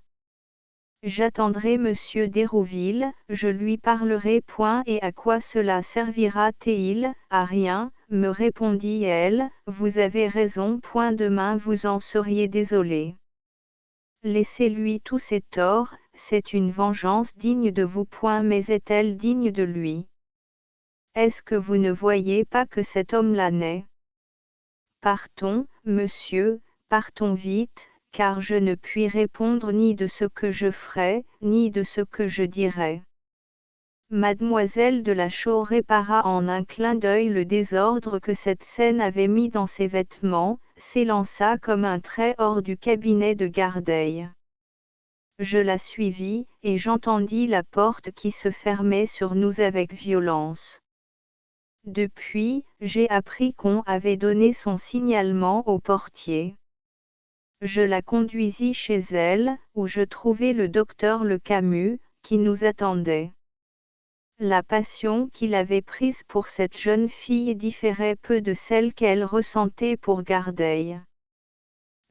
J'attendrai monsieur d'Hérouville, je lui parlerai point. Et à quoi cela servira-t-il? À rien, me répondit-elle, vous avez raison, point demain vous en seriez désolé. Laissez-lui tous ses torts, c'est une vengeance digne de vous, point mais est-elle digne de lui? Est-ce que vous ne voyez pas que cet homme-là n'est? Partons, monsieur, partons vite, car je ne puis répondre ni de ce que je ferai, ni de ce que je dirai. Mademoiselle de la Chaux répara en un clin d'œil le désordre que cette scène avait mis dans ses vêtements, s'élança comme un trait hors du cabinet de Gardeil. Je la suivis, et j'entendis la porte qui se fermait sur nous avec violence. Depuis, j'ai appris qu'on avait donné son signalement au portier. Je la conduisis chez elle, où je trouvai le docteur Le Camus, qui nous attendait. La passion qu'il avait prise pour cette jeune fille différait peu de celle qu'elle ressentait pour Gardeil.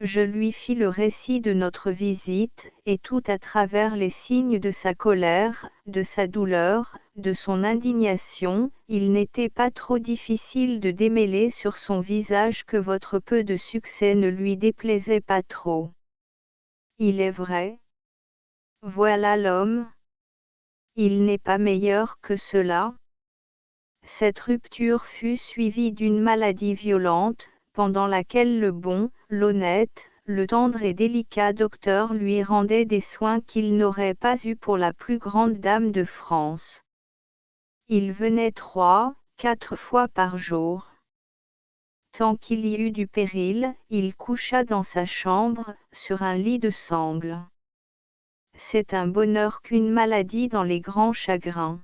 Je lui fis le récit de notre visite, et tout à travers les signes de sa colère, de sa douleur, de son indignation, il n'était pas trop difficile de démêler sur son visage que votre peu de succès ne lui déplaisait pas trop. Il est vrai. Voilà l'homme. Il n'est pas meilleur que cela. Cette rupture fut suivie d'une maladie violente, pendant laquelle le bon, l'honnête, le tendre et délicat docteur lui rendait des soins qu'il n'aurait pas eus pour la plus grande dame de France. Il venait 3, 4 fois par jour. Tant qu'il y eut du péril, il coucha dans sa chambre, sur un lit de sangle. C'est un bonheur qu'une maladie dans les grands chagrins.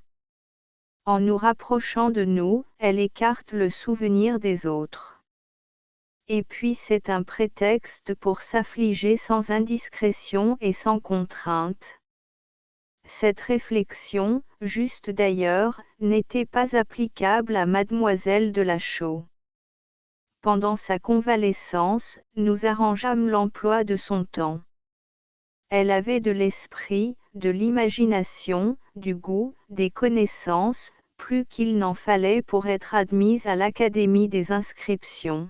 En nous rapprochant de nous, elle écarte le souvenir des autres. Et puis c'est un prétexte pour s'affliger sans indiscrétion et sans contrainte. Cette réflexion, juste d'ailleurs, n'était pas applicable à mademoiselle de la Chaux. Pendant sa convalescence, nous arrangeâmes l'emploi de son temps. Elle avait de l'esprit, de l'imagination, du goût, des connaissances, plus qu'il n'en fallait pour être admise à l'Académie des inscriptions.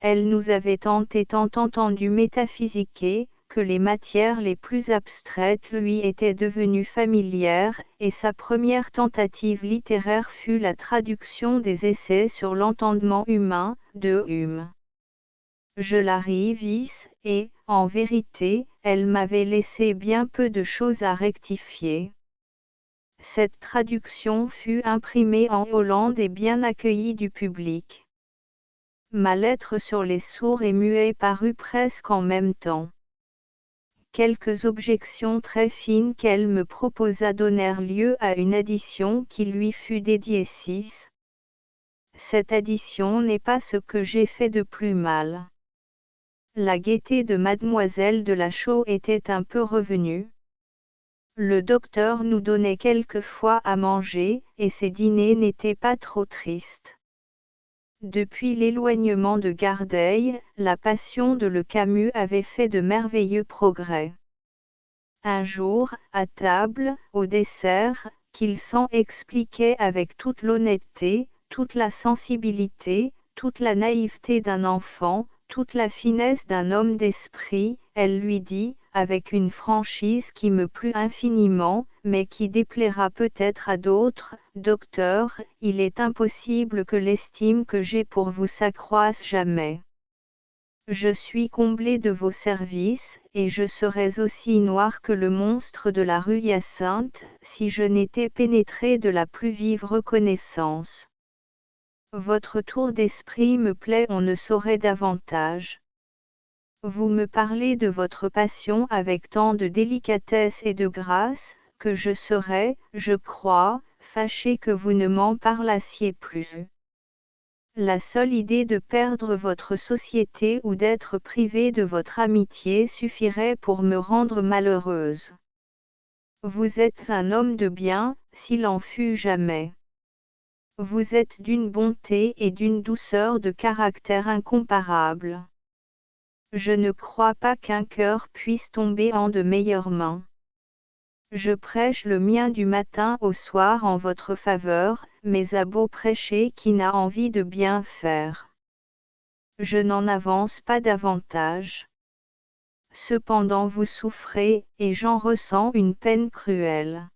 Elle nous avait tant et tant entendu métaphysiquer, que les matières les plus abstraites lui étaient devenues familières, et sa première tentative littéraire fut la traduction des essais sur l'entendement humain, de Hume. Je la revis, et, en vérité, elle m'avait laissé bien peu de choses à rectifier. Cette traduction fut imprimée en Hollande et bien accueillie du public. Ma lettre sur les sourds et muets parut presque en même temps. Quelques objections très fines qu'elle me proposa donnèrent lieu à une addition qui lui fut dédiée 6. Cette addition n'est pas ce que j'ai fait de plus mal. La gaieté de mademoiselle de la Chaux était un peu revenue. Le docteur nous donnait quelquefois à manger, et ses dîners n'étaient pas trop tristes. Depuis l'éloignement de Gardeil, la passion de Le Camus avait fait de merveilleux progrès. Un jour, à table, au dessert, qu'il s'en expliquait avec toute l'honnêteté, toute la sensibilité, toute la naïveté d'un enfant, toute la finesse d'un homme d'esprit, elle lui dit, avec une franchise qui me plut infiniment, mais qui déplaira peut-être à d'autres, « Docteur, il est impossible que l'estime que j'ai pour vous s'accroisse jamais. Je suis comblée de vos services, et je serais aussi noire que le monstre de la rue Hyacinthe, si je n'étais pénétrée de la plus vive reconnaissance. Votre tour d'esprit me plaît, on ne saurait davantage. Vous me parlez de votre passion avec tant de délicatesse et de grâce, que je serais, je crois, fâché que vous ne m'en parlassiez plus. La seule idée de perdre votre société ou d'être privé de votre amitié suffirait pour me rendre malheureuse. Vous êtes un homme de bien, s'il en fut jamais. Vous êtes d'une bonté et d'une douceur de caractère incomparables. Je ne crois pas qu'un cœur puisse tomber en de meilleures mains. Je prêche le mien du matin au soir en votre faveur, mais à beau prêcher qui n'a envie de bien faire. Je n'en avance pas davantage. Cependant vous souffrez, et j'en ressens une peine cruelle.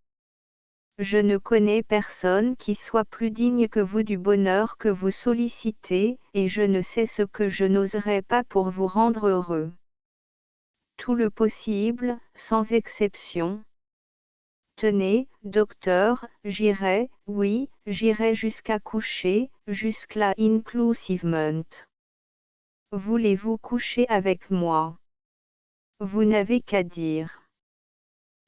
Je ne connais personne qui soit plus digne que vous du bonheur que vous sollicitez, et je ne sais ce que je n'oserais pas pour vous rendre heureux. Tout le possible, sans exception. Tenez, docteur, j'irai, oui, j'irai jusqu'à coucher, jusque-là inclusivement. Voulez-vous coucher avec moi? Vous n'avez qu'à dire.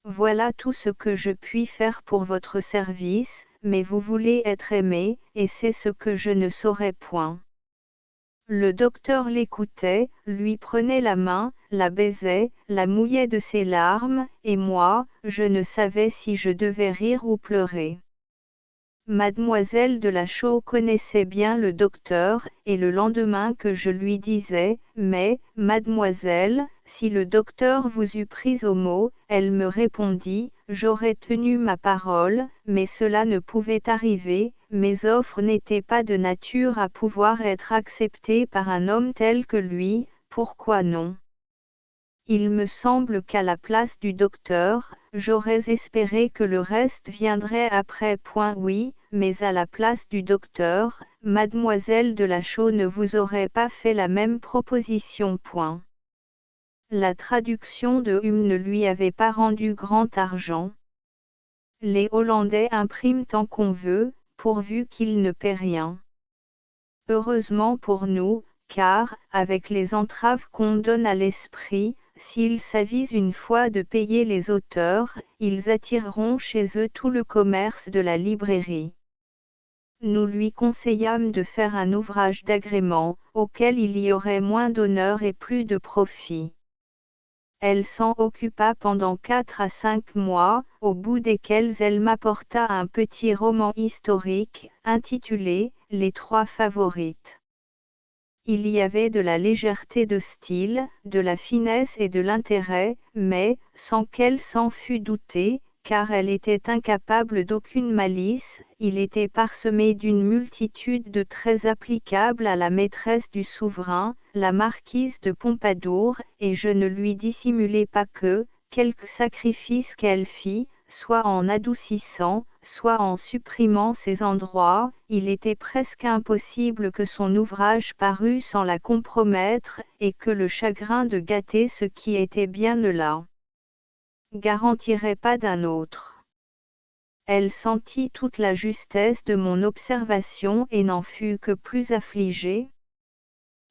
Voilà tout ce que je puis faire pour votre service, mais vous voulez être aimé, et c'est ce que je ne saurais point. Le docteur l'écoutait, lui prenait la main, la baisait, la mouillait de ses larmes, et moi, je ne savais si je devais rire ou pleurer. Mademoiselle de la Chaux connaissait bien le docteur, et le lendemain que je lui disais, mais, mademoiselle, si le docteur vous eût prise au mot, elle me répondit, j'aurais tenu ma parole, mais cela ne pouvait arriver, mes offres n'étaient pas de nature à pouvoir être acceptées par un homme tel que lui, pourquoi non? Il me semble qu'à la place du docteur, j'aurais espéré que le reste viendrait après. Oui, mais à la place du docteur, mademoiselle de la Chaux ne vous aurait pas fait la même proposition. La traduction de Hume ne lui avait pas rendu grand argent. Les Hollandais impriment tant qu'on veut, pourvu qu'ils ne paient rien. Heureusement pour nous, car, avec les entraves qu'on donne à l'esprit, s'ils s'avisent une fois de payer les auteurs, ils attireront chez eux tout le commerce de la librairie. Nous lui conseillâmes de faire un ouvrage d'agrément, auquel il y aurait moins d'honneur et plus de profit. Elle s'en occupa pendant 4 à 5 mois, au bout desquels elle m'apporta un petit roman historique, intitulé « Les trois favorites ». Il y avait de la légèreté de style, de la finesse et de l'intérêt, mais, sans qu'elle s'en fût doutée, car elle était incapable d'aucune malice, il était parsemé d'une multitude de traits applicables à la maîtresse du souverain, la marquise de Pompadour, et je ne lui dissimulai pas que, quelque sacrifice qu'elle fît, soit en adoucissant, soit en supprimant ces endroits, il était presque impossible que son ouvrage parût sans la compromettre, et que le chagrin de gâter ce qui était bien là garantirait pas d'un autre. Elle sentit toute la justesse de mon observation et n'en fut que plus affligée.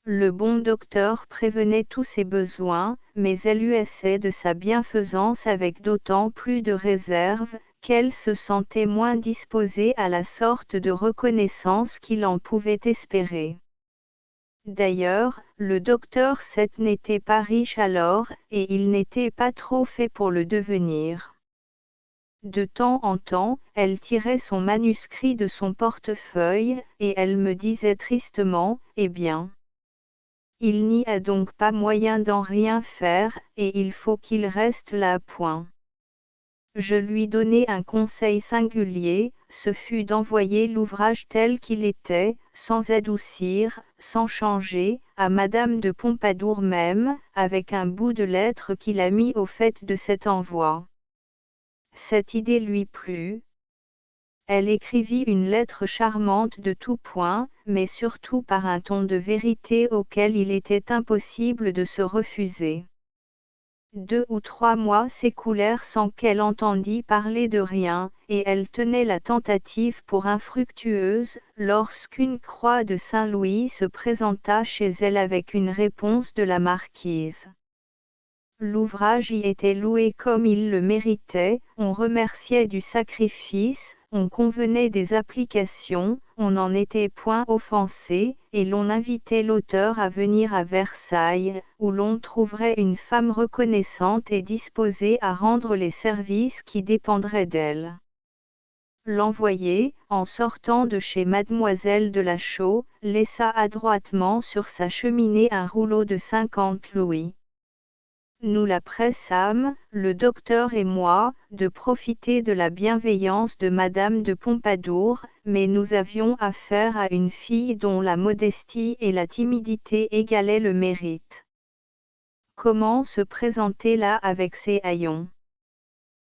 Le bon docteur prévenait tous ses besoins, mais elle jouissait de sa bienfaisance avec d'autant plus de réserve, qu'elle se sentait moins disposée à la sorte de reconnaissance qu'il en pouvait espérer. D'ailleurs, le docteur Seth n'était pas riche alors, et il n'était pas trop fait pour le devenir. De temps en temps, elle tirait son manuscrit de son portefeuille, et elle me disait tristement, « Eh bien, il n'y a donc pas moyen d'en rien faire, et il faut qu'il reste là. » Je lui donnai un conseil singulier, ce fut d'envoyer l'ouvrage tel qu'il était, sans adoucir, sans changer, à Madame de Pompadour même, avec un bout de lettre qu'il a mis au fait de cet envoi. Cette idée lui plut. Elle écrivit une lettre charmante de tout point, mais surtout par un ton de vérité auquel il était impossible de se refuser. 2 ou 3 mois s'écoulèrent sans qu'elle entendît parler de rien, et elle tenait la tentative pour infructueuse, lorsqu'une croix de Saint-Louis se présenta chez elle avec une réponse de la marquise. L'ouvrage y était loué comme il le méritait, on remerciait du sacrifice, on convenait des applications, on n'en était point offensé, et l'on invitait l'auteur à venir à Versailles, où l'on trouverait une femme reconnaissante et disposée à rendre les services qui dépendraient d'elle. L'envoyé, en sortant de chez mademoiselle de la Chaux, laissa adroitement sur sa cheminée un rouleau de 50 louis. Nous la pressâmes, le docteur et moi, de profiter de la bienveillance de Madame de Pompadour, mais nous avions affaire à une fille dont la modestie et la timidité égalaient le mérite. Comment se présenter là avec ses haillons?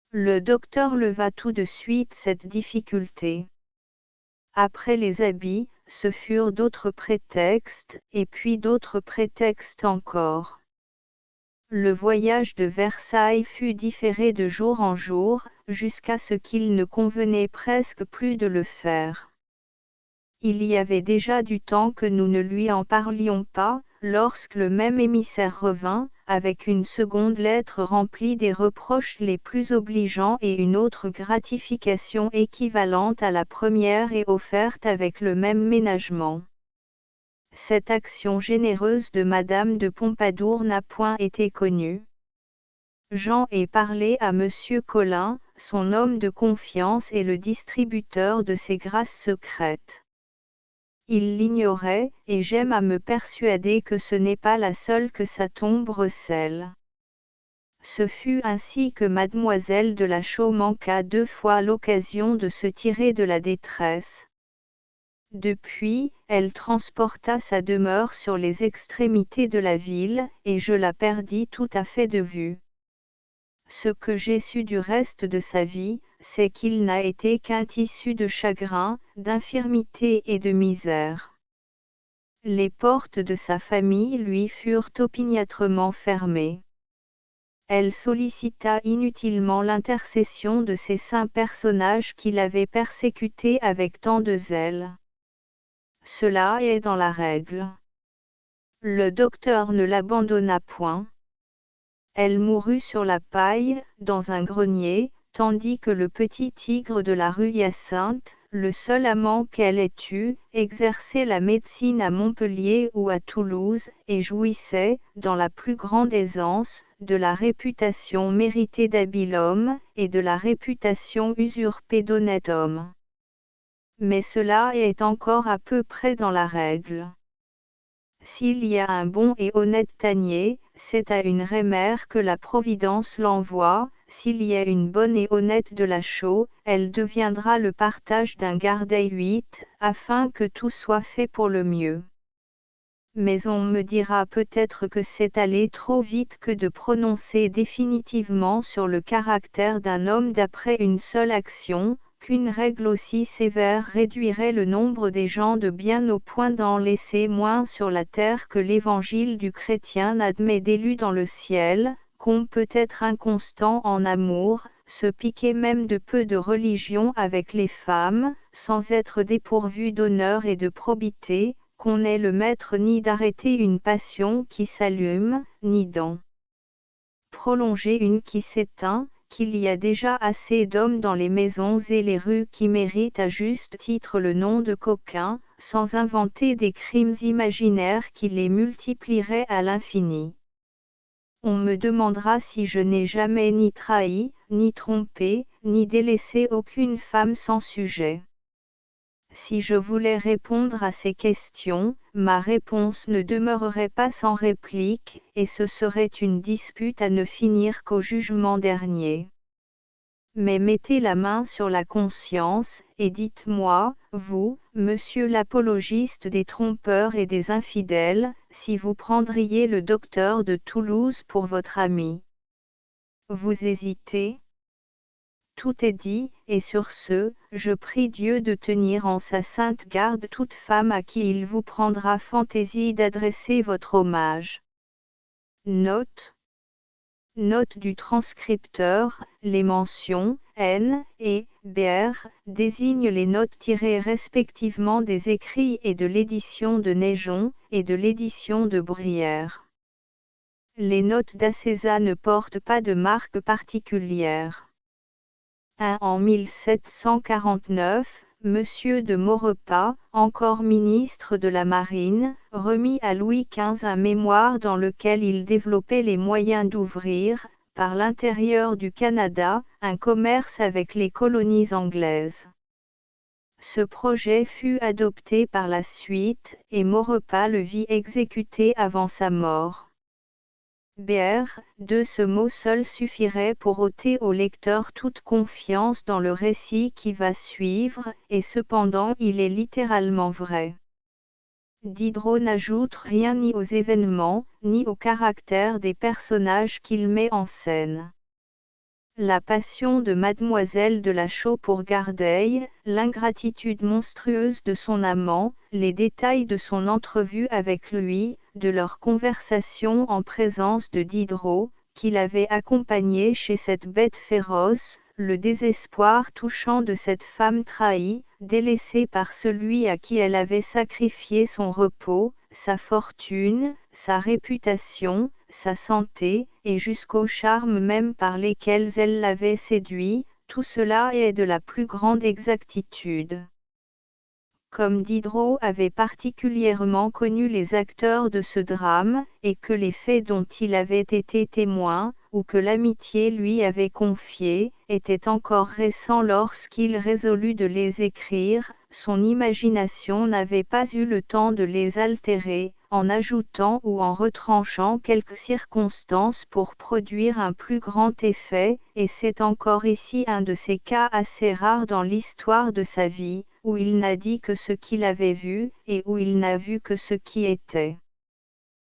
Le docteur leva tout de suite cette difficulté. Après les habits, ce furent d'autres prétextes, et puis d'autres prétextes encore. Le voyage de Versailles fut différé de jour en jour, jusqu'à ce qu'il ne convenait presque plus de le faire. Il y avait déjà du temps que nous ne lui en parlions pas, lorsque le même émissaire revint, avec une seconde lettre remplie des reproches les plus obligeants et une autre gratification équivalente à la première et offerte avec le même ménagement. Cette action généreuse de Madame de Pompadour n'a point été connue. Jean ait parlé à Monsieur Colin, son homme de confiance et le distributeur de ses grâces secrètes. Il l'ignorait, et j'aime à me persuader que ce n'est pas la seule que sa tombe recèle. Ce fut ainsi que mademoiselle de la Chaux manqua 2 fois l'occasion de se tirer de la détresse. Depuis, elle transporta sa demeure sur les extrémités de la ville, et je la perdis tout à fait de vue. Ce que j'ai su du reste de sa vie, c'est qu'il n'a été qu'un tissu de chagrin, d'infirmité et de misère. Les portes de sa famille lui furent opiniâtrement fermées. Elle sollicita inutilement l'intercession de ces saints personnages qui l'avaient persécutée avec tant de zèle. Cela est dans la règle. Le docteur ne l'abandonna point. Elle mourut sur la paille, dans un grenier, tandis que le petit tigre de la rue Hyacinthe, le seul amant qu'elle ait eu, exerçait la médecine à Montpellier ou à Toulouse, et jouissait, dans la plus grande aisance, de la réputation méritée d'habile homme, et de la réputation usurpée d'honnête homme. Mais cela est encore à peu près dans la règle. S'il y a un bon et honnête tanier, c'est à une rémère que la Providence l'envoie. S'il y a une bonne et honnête de la Chaux, elle deviendra le partage d'un Gardey 8, afin que tout soit fait pour le mieux. Mais on me dira peut-être que c'est aller trop vite que de prononcer définitivement sur le caractère d'un homme d'après une seule action, qu'une règle aussi sévère réduirait le nombre des gens de bien au point d'en laisser moins sur la terre que l'évangile du chrétien n'admet d'élus dans le ciel, qu'on peut être inconstant en amour, se piquer même de peu de religion avec les femmes, sans être dépourvu d'honneur et de probité, qu'on n'est le maître ni d'arrêter une passion qui s'allume, ni d'en prolonger une qui s'éteint, qu'il y a déjà assez d'hommes dans les maisons et les rues qui méritent à juste titre le nom de coquins, sans inventer des crimes imaginaires qui les multiplieraient à l'infini. On me demandera si je n'ai jamais ni trahi, ni trompé, ni délaissé aucune femme sans sujet. Si je voulais répondre à ces questions, ma réponse ne demeurerait pas sans réplique, et ce serait une dispute à ne finir qu'au jugement dernier. Mais mettez la main sur la conscience, et dites-moi, vous, monsieur l'apologiste des trompeurs et des infidèles, si vous prendriez le docteur de Toulouse pour votre ami. Vous hésitez ? Tout est dit, et sur ce, je prie Dieu de tenir en sa sainte garde toute femme à qui il vous prendra fantaisie d'adresser votre hommage. Note du transcripteur, les mentions N et Br désignent les notes tirées respectivement des écrits et de l'édition de Naigeon, et de l'édition de Bruyère. Les notes d'Acésa ne portent pas de marque particulière. 1 en 1749, Monsieur de Maurepas, encore ministre de la Marine, remit à Louis XV un mémoire dans lequel il développait les moyens d'ouvrir, par l'intérieur du Canada, un commerce avec les colonies anglaises. Ce projet fut adopté par la suite, et Maurepas le vit exécuter avant sa mort. De ce mot seul suffirait pour ôter au lecteur toute confiance dans le récit qui va suivre, et cependant il est littéralement vrai. Diderot n'ajoute rien ni aux événements, ni au caractère des personnages qu'il met en scène. La passion de Mademoiselle de la Chaux pour Gardeil, l'ingratitude monstrueuse de son amant, les détails de son entrevue avec lui, de leur conversation en présence de Diderot, qui l'avait accompagné chez cette bête féroce, le désespoir touchant de cette femme trahie, délaissée par celui à qui elle avait sacrifié son repos, sa fortune, sa réputation, sa santé, et jusqu'aux charmes même par lesquels elle l'avait séduit, tout cela est de la plus grande exactitude. Comme Diderot avait particulièrement connu les acteurs de ce drame, et que les faits dont il avait été témoin, ou que l'amitié lui avait confiés, étaient encore récents lorsqu'il résolut de les écrire, son imagination n'avait pas eu le temps de les altérer, en ajoutant ou en retranchant quelques circonstances pour produire un plus grand effet, et c'est encore ici un de ces cas assez rares dans l'histoire de sa vie, où il n'a dit que ce qu'il avait vu, et où il n'a vu que ce qui était.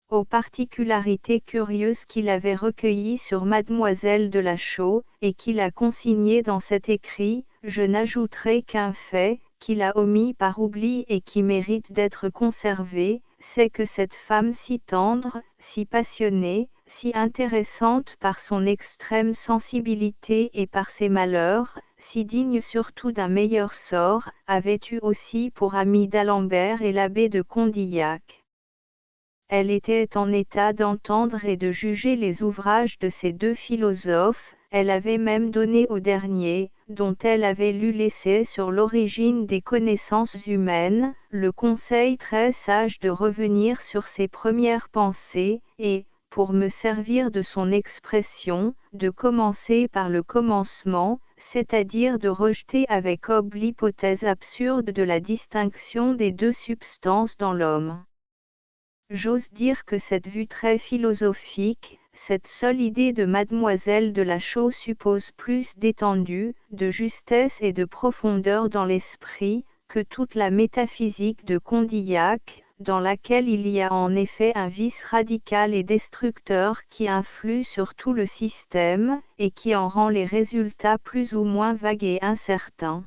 Aux particularités curieuses qu'il avait recueillies sur Mademoiselle de la Chaux, et qu'il a consignées dans cet écrit, je n'ajouterai qu'un fait, qu'il a omis par oubli et qui mérite d'être conservé, c'est que cette femme si tendre, si passionnée, si intéressante par son extrême sensibilité et par ses malheurs, si digne surtout d'un meilleur sort, avait eu aussi pour amis d'Alembert et l'abbé de Condillac. Elle était en état d'entendre et de juger les ouvrages de ces deux philosophes, elle avait même donné au dernier, dont elle avait lu l'essai sur l'origine des connaissances humaines, le conseil très sage de revenir sur ses premières pensées, et, pour me servir de son expression, de commencer par le commencement, c'est-à-dire de rejeter avec aube l'hypothèse absurde de la distinction des deux substances dans l'homme. J'ose dire que cette vue très philosophique, cette seule idée de Mademoiselle de la Chaux suppose plus d'étendue, de justesse et de profondeur dans l'esprit, que toute la métaphysique de Condillac, dans laquelle il y a en effet un vice radical et destructeur qui influe sur tout le système, et qui en rend les résultats plus ou moins vagues et incertains.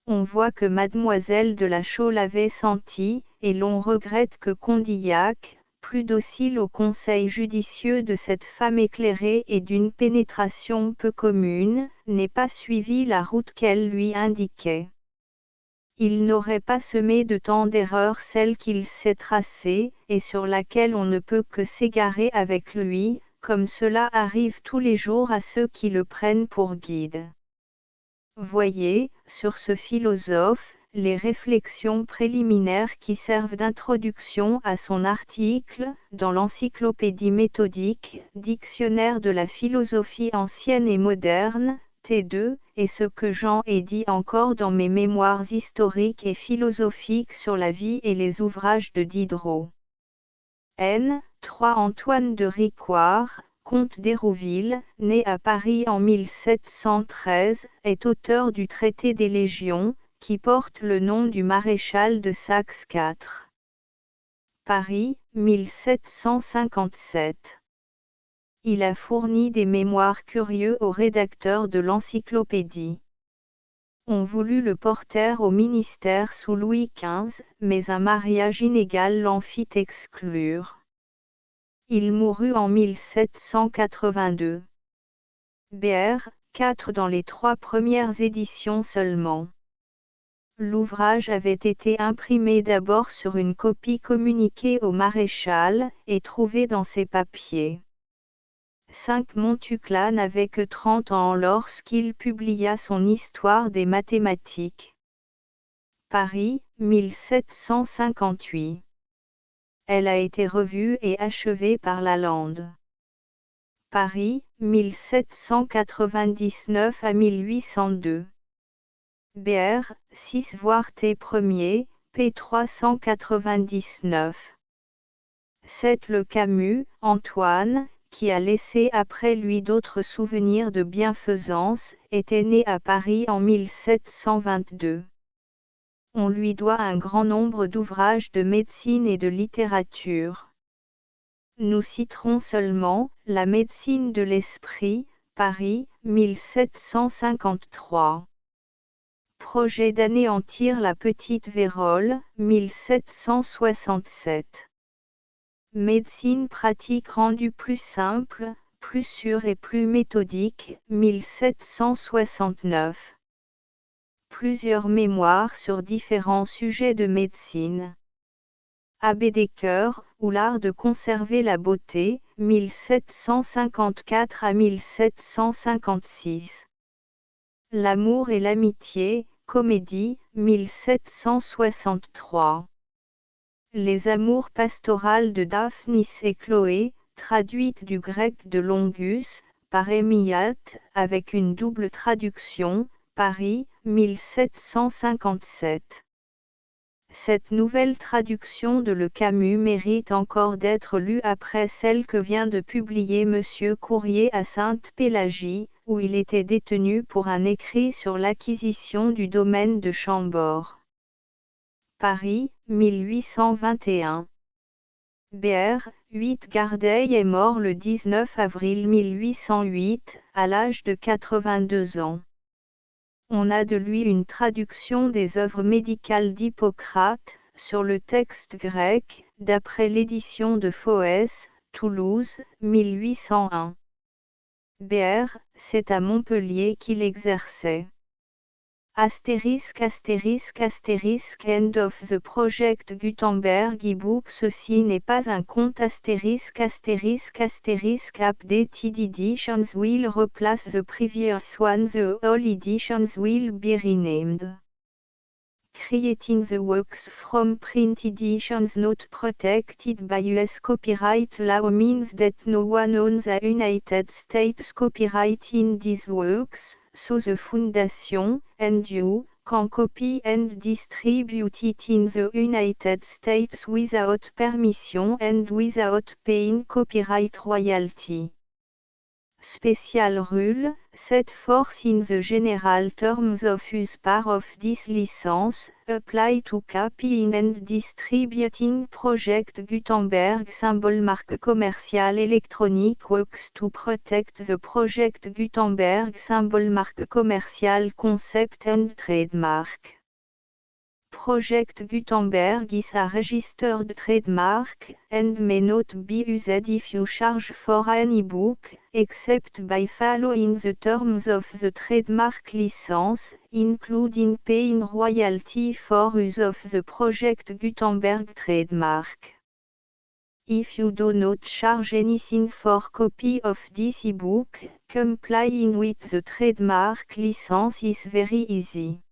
On voit que Mademoiselle de la Chaux l'avait senti, et l'on regrette que Condillac, plus docile aux conseils judicieux de cette femme éclairée et d'une pénétration peu commune, n'ait pas suivi la route qu'elle lui indiquait. Il n'aurait pas semé de tant d'erreurs celle qu'il s'est tracée, et sur laquelle on ne peut que s'égarer avec lui, comme cela arrive tous les jours à ceux qui le prennent pour guide. Voyez, sur ce philosophe, les réflexions préliminaires qui servent d'introduction à son article, dans l'Encyclopédie méthodique, Dictionnaire de la philosophie ancienne et moderne, T2, et ce que Jean ai dit encore dans mes mémoires historiques et philosophiques sur la vie et les ouvrages de Diderot. N. 3 Antoine de Ricoire, comte d'Hérouville, né à Paris en 1713, est auteur du traité des légions, qui porte le nom du maréchal de Saxe IV. Paris, 1757. Il a fourni des mémoires curieux aux rédacteurs de l'encyclopédie. On voulut le porter au ministère sous Louis XV, mais un mariage inégal l'en fit exclure. Il mourut en 1782. Br. 4 dans les 3 premières éditions seulement. L'ouvrage avait été imprimé d'abord sur une copie communiquée au maréchal, et trouvée dans ses papiers. 5 Montucla n'avait que 30 ans lorsqu'il publia son Histoire des mathématiques. Paris, 1758. Elle a été revue et achevée par Lalande. Paris, 1799 à 1802. Br. 6 voire T 1er, p. 399. 7 Le Camus, Antoine, qui a laissé après lui d'autres souvenirs de bienfaisance, était né à Paris en 1722. On lui doit un grand nombre d'ouvrages de médecine et de littérature. Nous citerons seulement La médecine de l'esprit, Paris, 1753. Projet d'anéantir la petite vérole, 1767. Médecine pratique rendue plus simple, plus sûre et plus méthodique, 1769. Plusieurs mémoires sur différents sujets de médecine. Abbé Descoeurs, ou l'art de conserver la beauté, 1754 à 1756. L'amour et l'amitié, comédie, 1763. Les amours pastorales de Daphnis et Chloé, traduites du grec de Longus, par Émiliate, avec une double traduction, Paris, 1757. Cette nouvelle traduction de Le Camus mérite encore d'être lue après celle que vient de publier Monsieur Courrier à Sainte-Pélagie, où il était détenu pour un écrit sur l'acquisition du domaine de Chambord. Paris, 1821. Br. 8 Gardeil est mort le 19 avril 1808, à l'âge de 82 ans. On a de lui une traduction des œuvres médicales d'Hippocrate, sur le texte grec, d'après l'édition de Foès, Toulouse, 1801. Br. C'est à Montpellier qu'il exerçait. Astérisque end of the project Gutenberg e-book. Ceci n'est pas un compte astérisque updated editions will replace the previous one. The all editions will be renamed. Creating the works from print editions not protected by US copyright law means that no one owns a United States copyright in these works, so the Foundation, and you, can copy and distribute it in the United States without permission and without paying copyright royalty. Special rule, set forth in the general terms of use part of this license, apply to copying and distributing Project Gutenberg symbol marque commerciale electronic works to protect the Project Gutenberg symbol marque commerciale concept and trademark. Project Gutenberg is a registered trademark, and may not be used if you charge for an e-book, except by following the terms of the trademark license, including paying royalty for use of the Project Gutenberg trademark. If you do not charge anything for copy of this e-book, complying with the trademark license is very easy.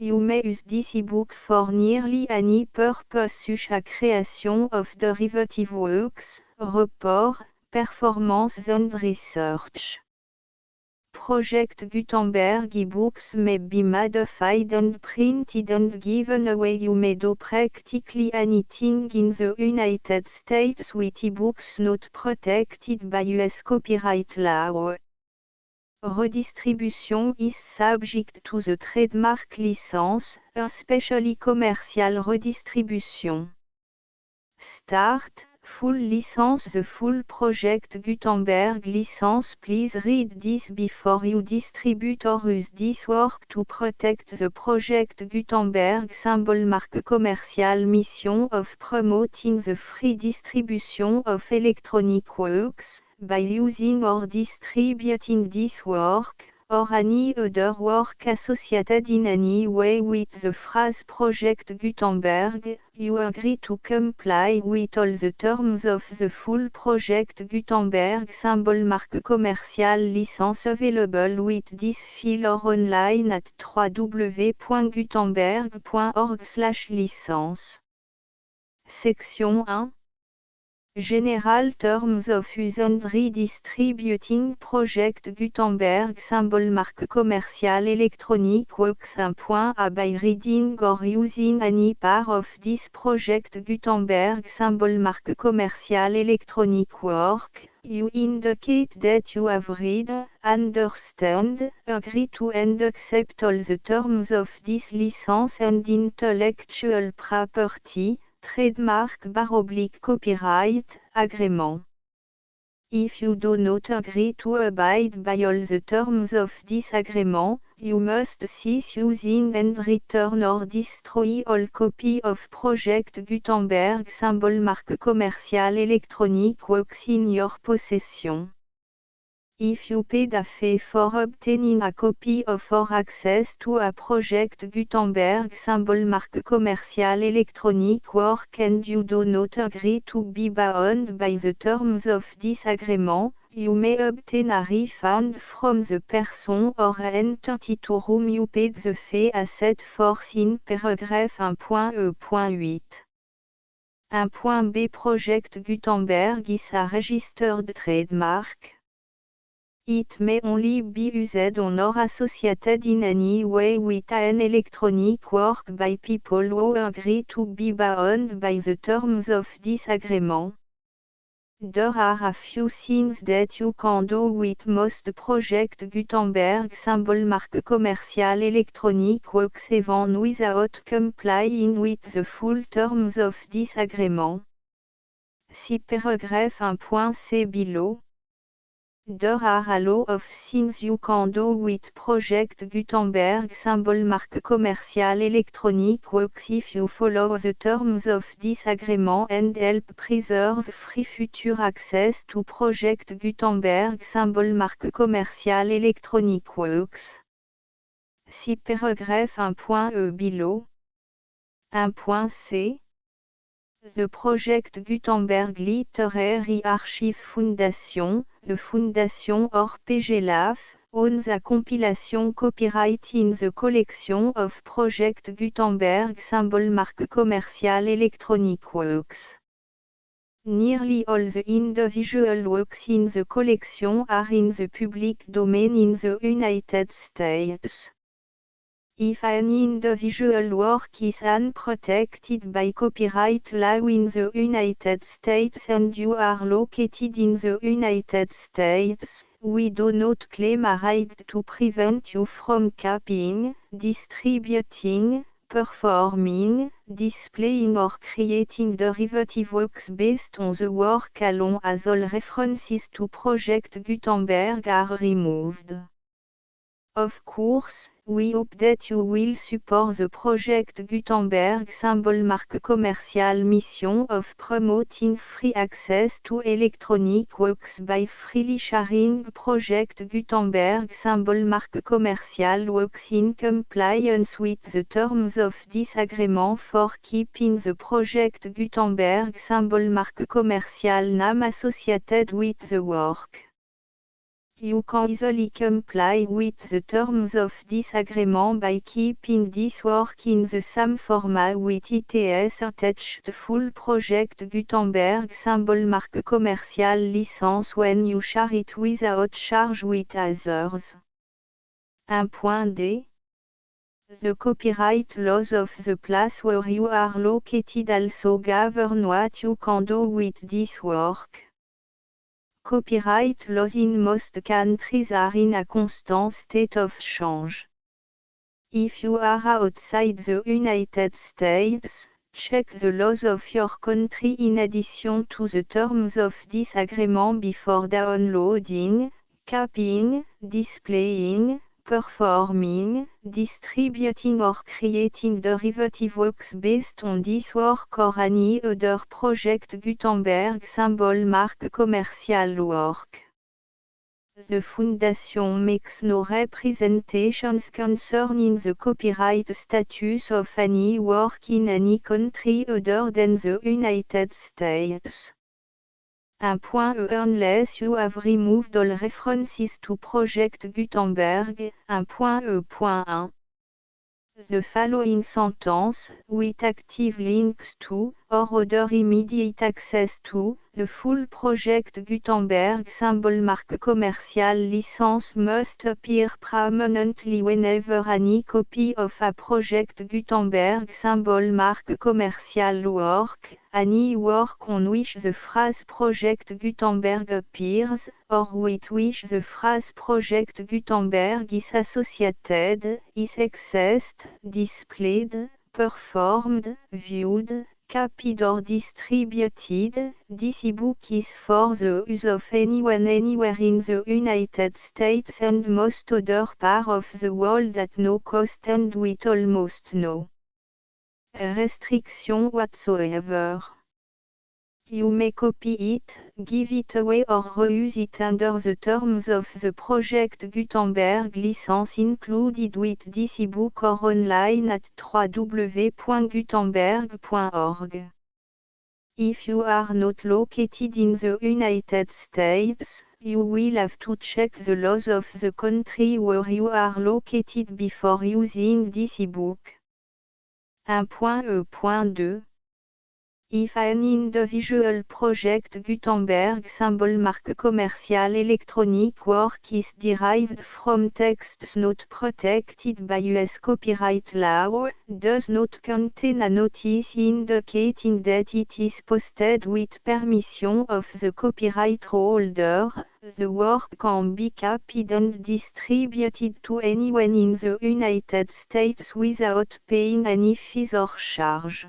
You may use this e-book for nearly any purpose such as creation of derivative works, report, performance and research. Project Gutenberg e-books may be modified and printed and given away. You may do practically anything in the United States with e-books not protected by US copyright law. Redistribution is subject to the trademark license, especially commercial redistribution. Start, full license. The full Project Gutenberg license. Please read this before you distribute or use this work to protect the Project Gutenberg symbol marque commerciale. Mission of promoting the free distribution of electronic works, by using or distributing this work, or any other work associated in any way with the phrase Project Gutenberg, you agree to comply with all the terms of the full Project Gutenberg symbol marque commerciale licence available with this file or online at www.gutenberg.org/licence. Section 1. General Terms of Use and Redistributing Project Gutenberg symbol marque commerciale électronique works 1.a by reading or using any part of this Project Gutenberg symbol marque commerciale électronique work, you indicate that you have read, understand, agree to and accept all the terms of this license and intellectual property, trademark / copyright, agreement. If you do not agree to abide by all the terms of this agreement, you must cease using and return or destroy all copy of Project Gutenberg symbol marque commerciale électronique works in your possession. If you paid a fee for obtaining a copy of or access to a Project Gutenberg symbol marque commerciale électronique work and you do not agree to be bound by the terms of this agreement, you may obtain a refund from the person or entity to whom you paid the fee as set forth in paragraph 1.e.8. 1.b Project Gutenberg is a registered trademark. It may only be used on or associated in any way with an electronic work by people who agree to be bound by the terms of this agreement. There are a few things that you can do with most Project Gutenberg symbol marque commerciale électronique works even without complying with the full terms of this agreement. See paragraph 1.c below. There are a lot of things you can do with Project Gutenberg symbol marque commerciale électronique works if you follow the terms of this agreement and help preserve free future access to Project Gutenberg symbol marque commerciale électronique works. See paragraph 1.e below. 1.c. The Project Gutenberg Literary Archive Foundation, the Foundation or PGLAF, owns a compilation copyright in the collection of Project Gutenberg symbol marque commerciale électronique works. Nearly all the individual works in the collection are in the public domain in the United States. If an individual work is unprotected by copyright law in the United States and you are located in the United States, we do not claim a right to prevent you from copying, distributing, performing, displaying or creating derivative works based on the work alone as all references to Project Gutenberg are removed. Of course, we hope that you will support the Project Gutenberg symbol marque commerciale mission of promoting free access to electronic works by freely sharing Project Gutenberg symbol marque commerciale works in compliance with the terms of this agreement for keeping the Project Gutenberg symbol marque commerciale name associated with the work. You can easily comply with the terms of this agreement by keeping this work in the same format with its attached full Project Gutenberg symbol marque commerciale license when you share it without charge with others. 1.d. The copyright laws of the place where you are located also govern what you can do with this work. Copyright laws in most countries are in a constant state of change. If you are outside the United States, check the laws of your country in addition to the terms of this agreement before downloading, copying, displaying, performing, distributing or creating derivative works based on this work or any other Project Gutenberg symbol marque commercial work. The Foundation makes no representations concerning the copyright status of any work in any country other than the United States. Unless you have removed all references to Project Gutenberg. 1. The following sentence, with active links to, or other immediate access to, the full Project Gutenberg symbol marque commercial license must appear prominently whenever any copy of a Project Gutenberg symbol marque commercial work, any work on which the phrase Project Gutenberg appears, or with which the phrase Project Gutenberg is associated, is accessed, displayed, performed, viewed, copied or distributed. This ebook is for the use of anyone anywhere in the United States and most other parts of the world at no cost and with almost no restriction whatsoever. You may copy it, give it away or reuse it under the terms of the Project Gutenberg license included with this ebook or online at www.gutenberg.org. If you are not located in the United States, you will have to check the laws of the country where you are located before using this ebook. 1.E.2 If an individual Project Gutenberg symbol marque commercial electronic work is derived from texts not protected by US copyright law, does not contain a notice indicating that it is posted with permission of the copyright holder, the work can be copied and distributed to anyone in the United States without paying any fees or charge.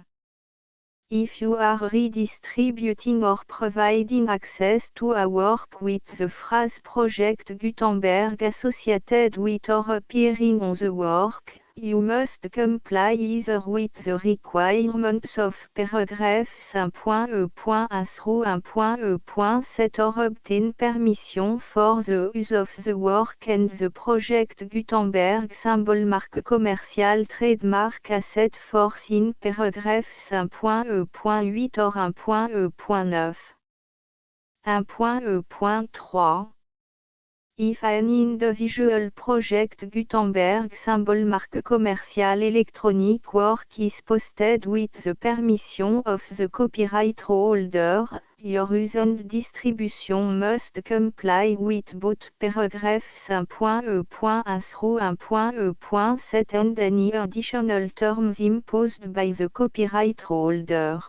If you are redistributing or providing access to a work with the phrase Project Gutenberg associated with or appearing on the work, you must comply either with the requirements of paragraphs 1.E.1 through 1.E.7 or obtain permission for the use of the work and the Project Gutenberg symbol marque commercial trademark as set forth in paragraphs 1.E.8 or 1.E.9. 1.E.3 If an individual Project Gutenberg symbol marque commercial electronic work is posted with the permission of the copyright holder, your use and distribution must comply with both paragraphs 1.E.1 through 1.E.7 and any additional terms imposed by the copyright holder.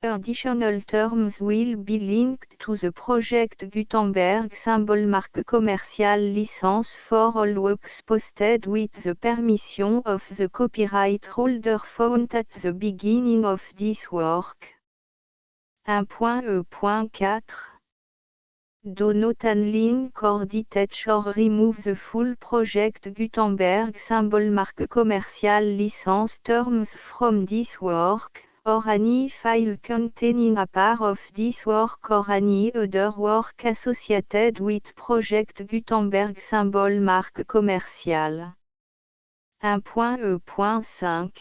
Additional terms will be linked to the Project Gutenberg symbol marque commercial license for all works posted with the permission of the copyright holder found at the beginning of this work. 1.E.4 Do not unlink or detach or remove the full Project Gutenberg symbol marque commercial license terms from this work, or any file containing a part of this work or any other work associated with Project Gutenberg symbol marque commercial. 1.E.5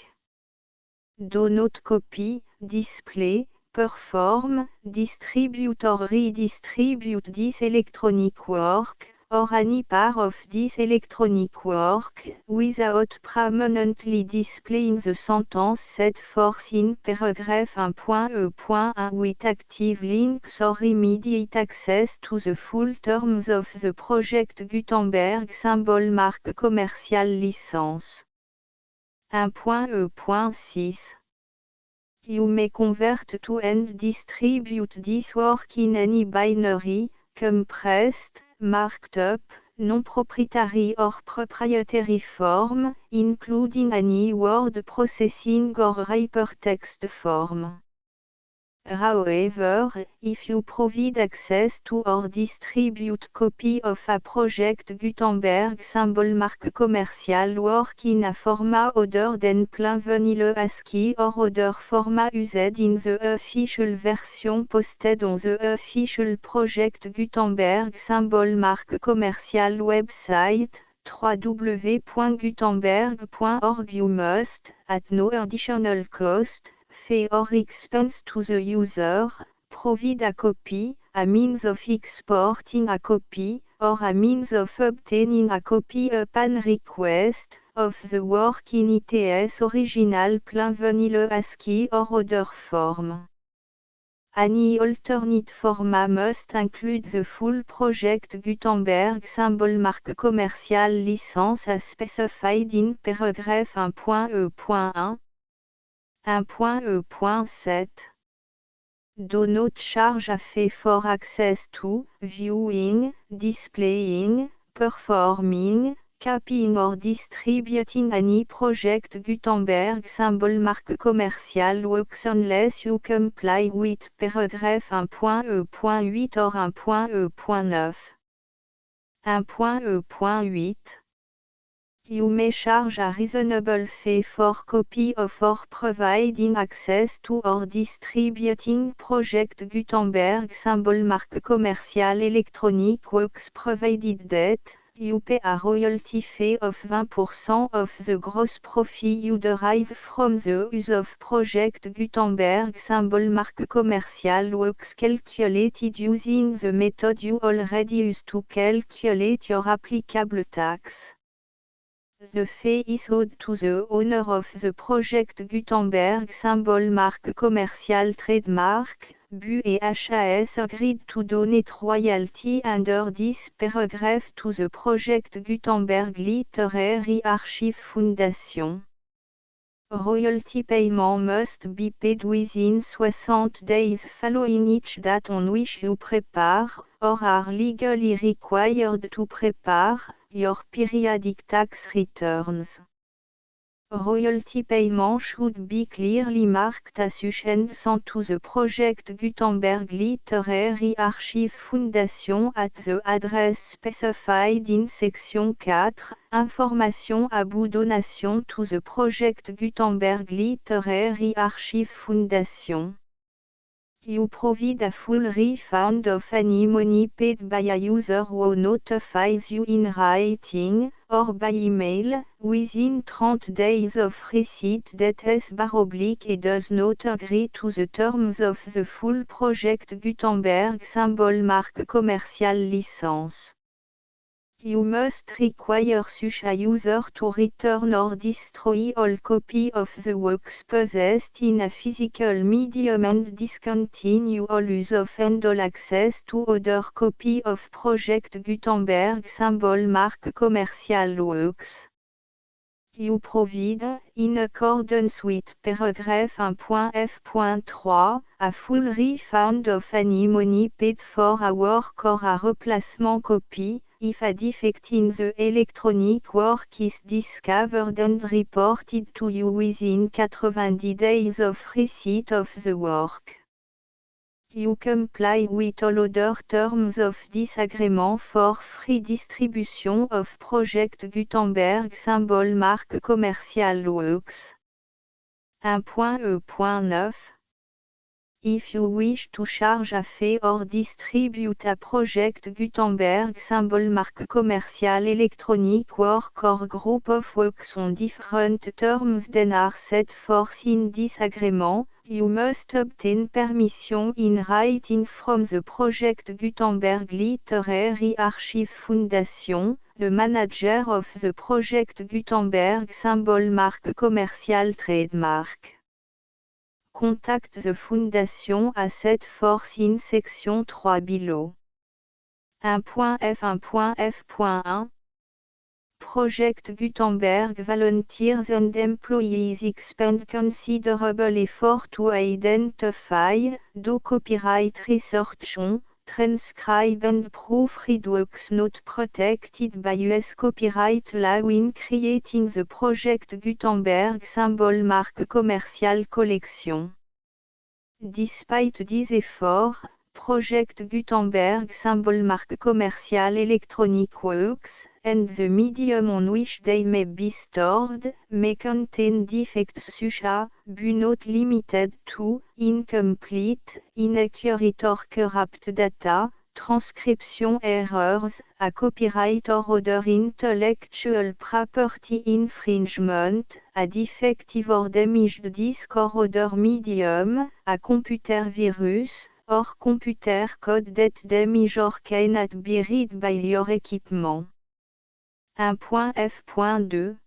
Do not copy, display, perform, distribute or redistribute this electronic work, or any part of this electronic work, without permanently displaying the sentence set forth in paragraph 1.E.1 with active links or immediate access to the full terms of the Project Gutenberg symbol marque commercial license. 1.E.6 You may convert to and distribute this work in any binary, compressed, marked up, non-proprietary or proprietary form, including any word processing or hypertext form. However, if you provide access to or distribute copy of a project Gutenberg symbol marque commercial work in a format other than plain vanilla ASCII or other format used in the official version posted on the official project Gutenberg symbol marque commercial website, www.gutenberg.org, you must, at no additional cost, fee or expense to the user, provide a copy, a means of exporting a copy, or a means of obtaining a copy upon request, of the work in its original plain vanilla ASCII or other form. Any alternate format must include the full project Gutenberg symbol marque commerciale licence as specified in paragraph 1.e.1. 1.e.7. Do not charge a fee for access to, viewing, displaying, performing, copying or distributing any project Gutenberg symbol marque commerciale works unless you comply with paragraph 1.e.8 or 1.e.9. 1.e.8. You may charge a reasonable fee for copy of or providing access to or distributing project Gutenberg symbol marque commerciale electronic works provided that you pay a royalty fee of 20% of the gross profit you derive from the use of project Gutenberg symbol marque commerciale works calculated using the method you already use to calculate your applicable tax. The fee is owed to the owner of the project Gutenberg symbol marque commerciale trademark, BU et HAS agreed to donate royalty under this paragraph to the project Gutenberg Literary Archive Foundation. Royalty payment must be paid within 60 days following each date on which you prepare, or are legally required to prepare, your periodic tax returns. Royalty payment should be clearly marked association to the project Gutenberg Literary Archive Foundation at the address specified in section 4, Information about donation to the project Gutenberg Literary Archive Foundation. You provide a full refund of any money paid by a user who notifies you in writing, or by email, within 30 days of receipt that /et does not agree to the terms of the full project Gutenberg symbol marque commerciale licence. You must require such a user to return or destroy all copy of the works possessed in a physical medium and discontinue all use of and all access to other copy of project Gutenberg symbol marque commercial works. You provide, in accordance with paragraph 1.f.3, a full refund of any money paid for a work or a replacement copy, if a defect in the electronic work is discovered and reported to you within 90 days of receipt of the work. You comply with all other terms of this agreement for free distribution of project Gutenberg symbol marque commercial works. 1.e.9. If you wish to charge a fee or distribute a project Gutenberg symbol marque commercial electronic work or group of works on different terms than are set forth in this agreement, you must obtain permission in writing from the project Gutenberg Literary Archive Foundation, the manager of the project Gutenberg symbol marque commercial trademark. Contact the Foundation as set forth in section 3 below. 1.f.1.f.1 Project Gutenberg volunteers and employees expend considerable effort to identify, do copyright research on, transcribe and proofread works not protected by US copyright law in creating the project Gutenberg symbol marque commercial collection. Despite these efforts, Project Gutenberg symbol mark commercial electronic works, and the medium on which they may be stored, may contain defects such as, but not limited to, incomplete, inaccurate or corrupt data, transcription errors, a copyright or other intellectual property infringement, a defective or damaged disk or other medium, a computer virus, or computer code that damage or cannot be read by your equipment. 1.f.2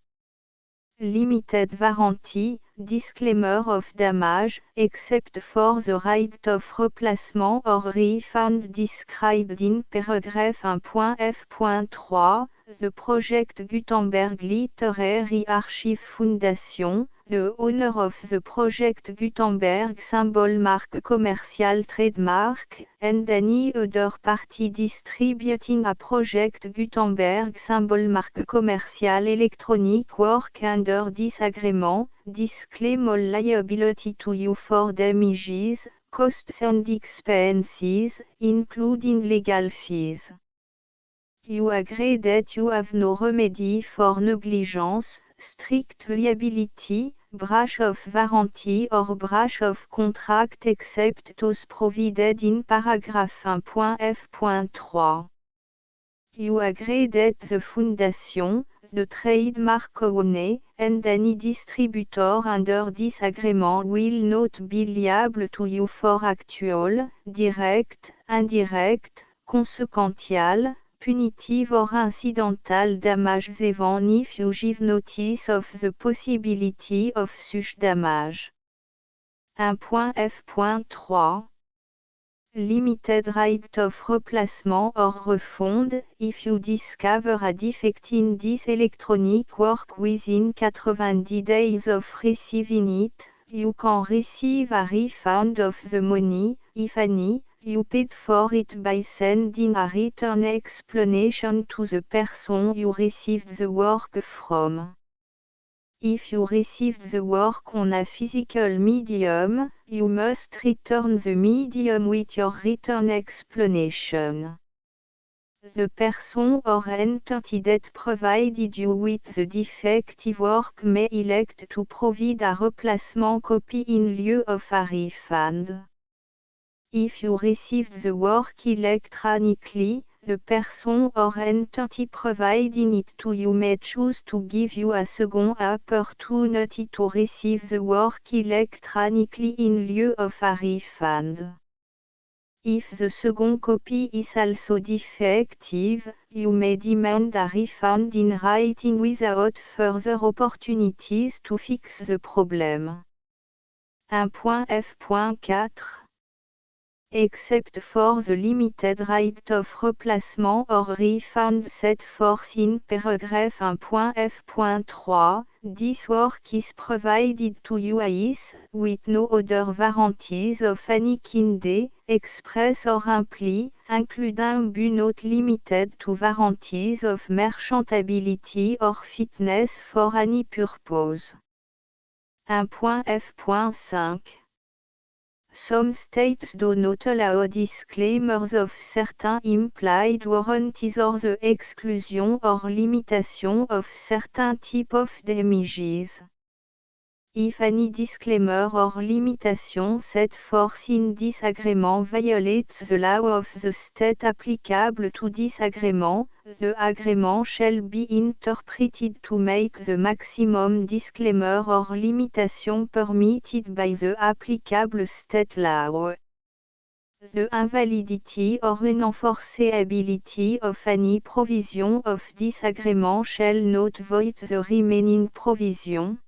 Limited warranty, disclaimer of damage, except for the right of replacement or refund described in paragraph 1.f.3, the Project Gutenberg Literary Archive Foundation, the owner of the Project Gutenberg symbol mark commercial trademark, and any other party distributing a Project Gutenberg symbol mark commercial electronic work under this agreement, disclaim all liability to you for damages, costs and expenses, including legal fees. You agree that you have no remedy for negligence, strict liability, breach of warranty or breach of contract except those provided in paragraph 1.f.3. You agree that the Foundation, the trademark owner, and any distributor under this agreement will not be liable to you for actual, direct, indirect, consequential, punitive or incidental damages even if you give notice of the possibility of such damage. 1.f.3 Limited right of replacement or refund, if you discover a defect in this electronic work within 90 days of receiving it, you can receive a refund of the money, if any, you paid for it by sending a written explanation to the person you received the work from. If you received the work on a physical medium, you must return the medium with your written explanation. The person or entity that provided you with the defective work may elect to provide a replacement copy in lieu of a refund. If you received the work electronically, the person or entity providing it to you may choose to give you a second opportunity to receive the work electronically in lieu of a refund. If the second copy is also defective, you may demand a refund in writing without further opportunities to fix the problem. 1.f.4 Except for the limited right of replacement or refund set forth in paragraph 1.f.3, this work is provided to you as, with no other warranties of any kind, express or implied, including but not limited to warranties of merchantability or fitness for any purpose. 1.f.5 Some states do not allow disclaimers of certain implied warranties or the exclusion or limitation of certain type of damages. If any disclaimer or limitation set forth in this agreement violates the law of the state applicable to this agreement, the agreement shall be interpreted to make the maximum disclaimer or limitation permitted by the applicable state law. The invalidity or unenforceability of any provision of this agreement shall not void the remaining provision.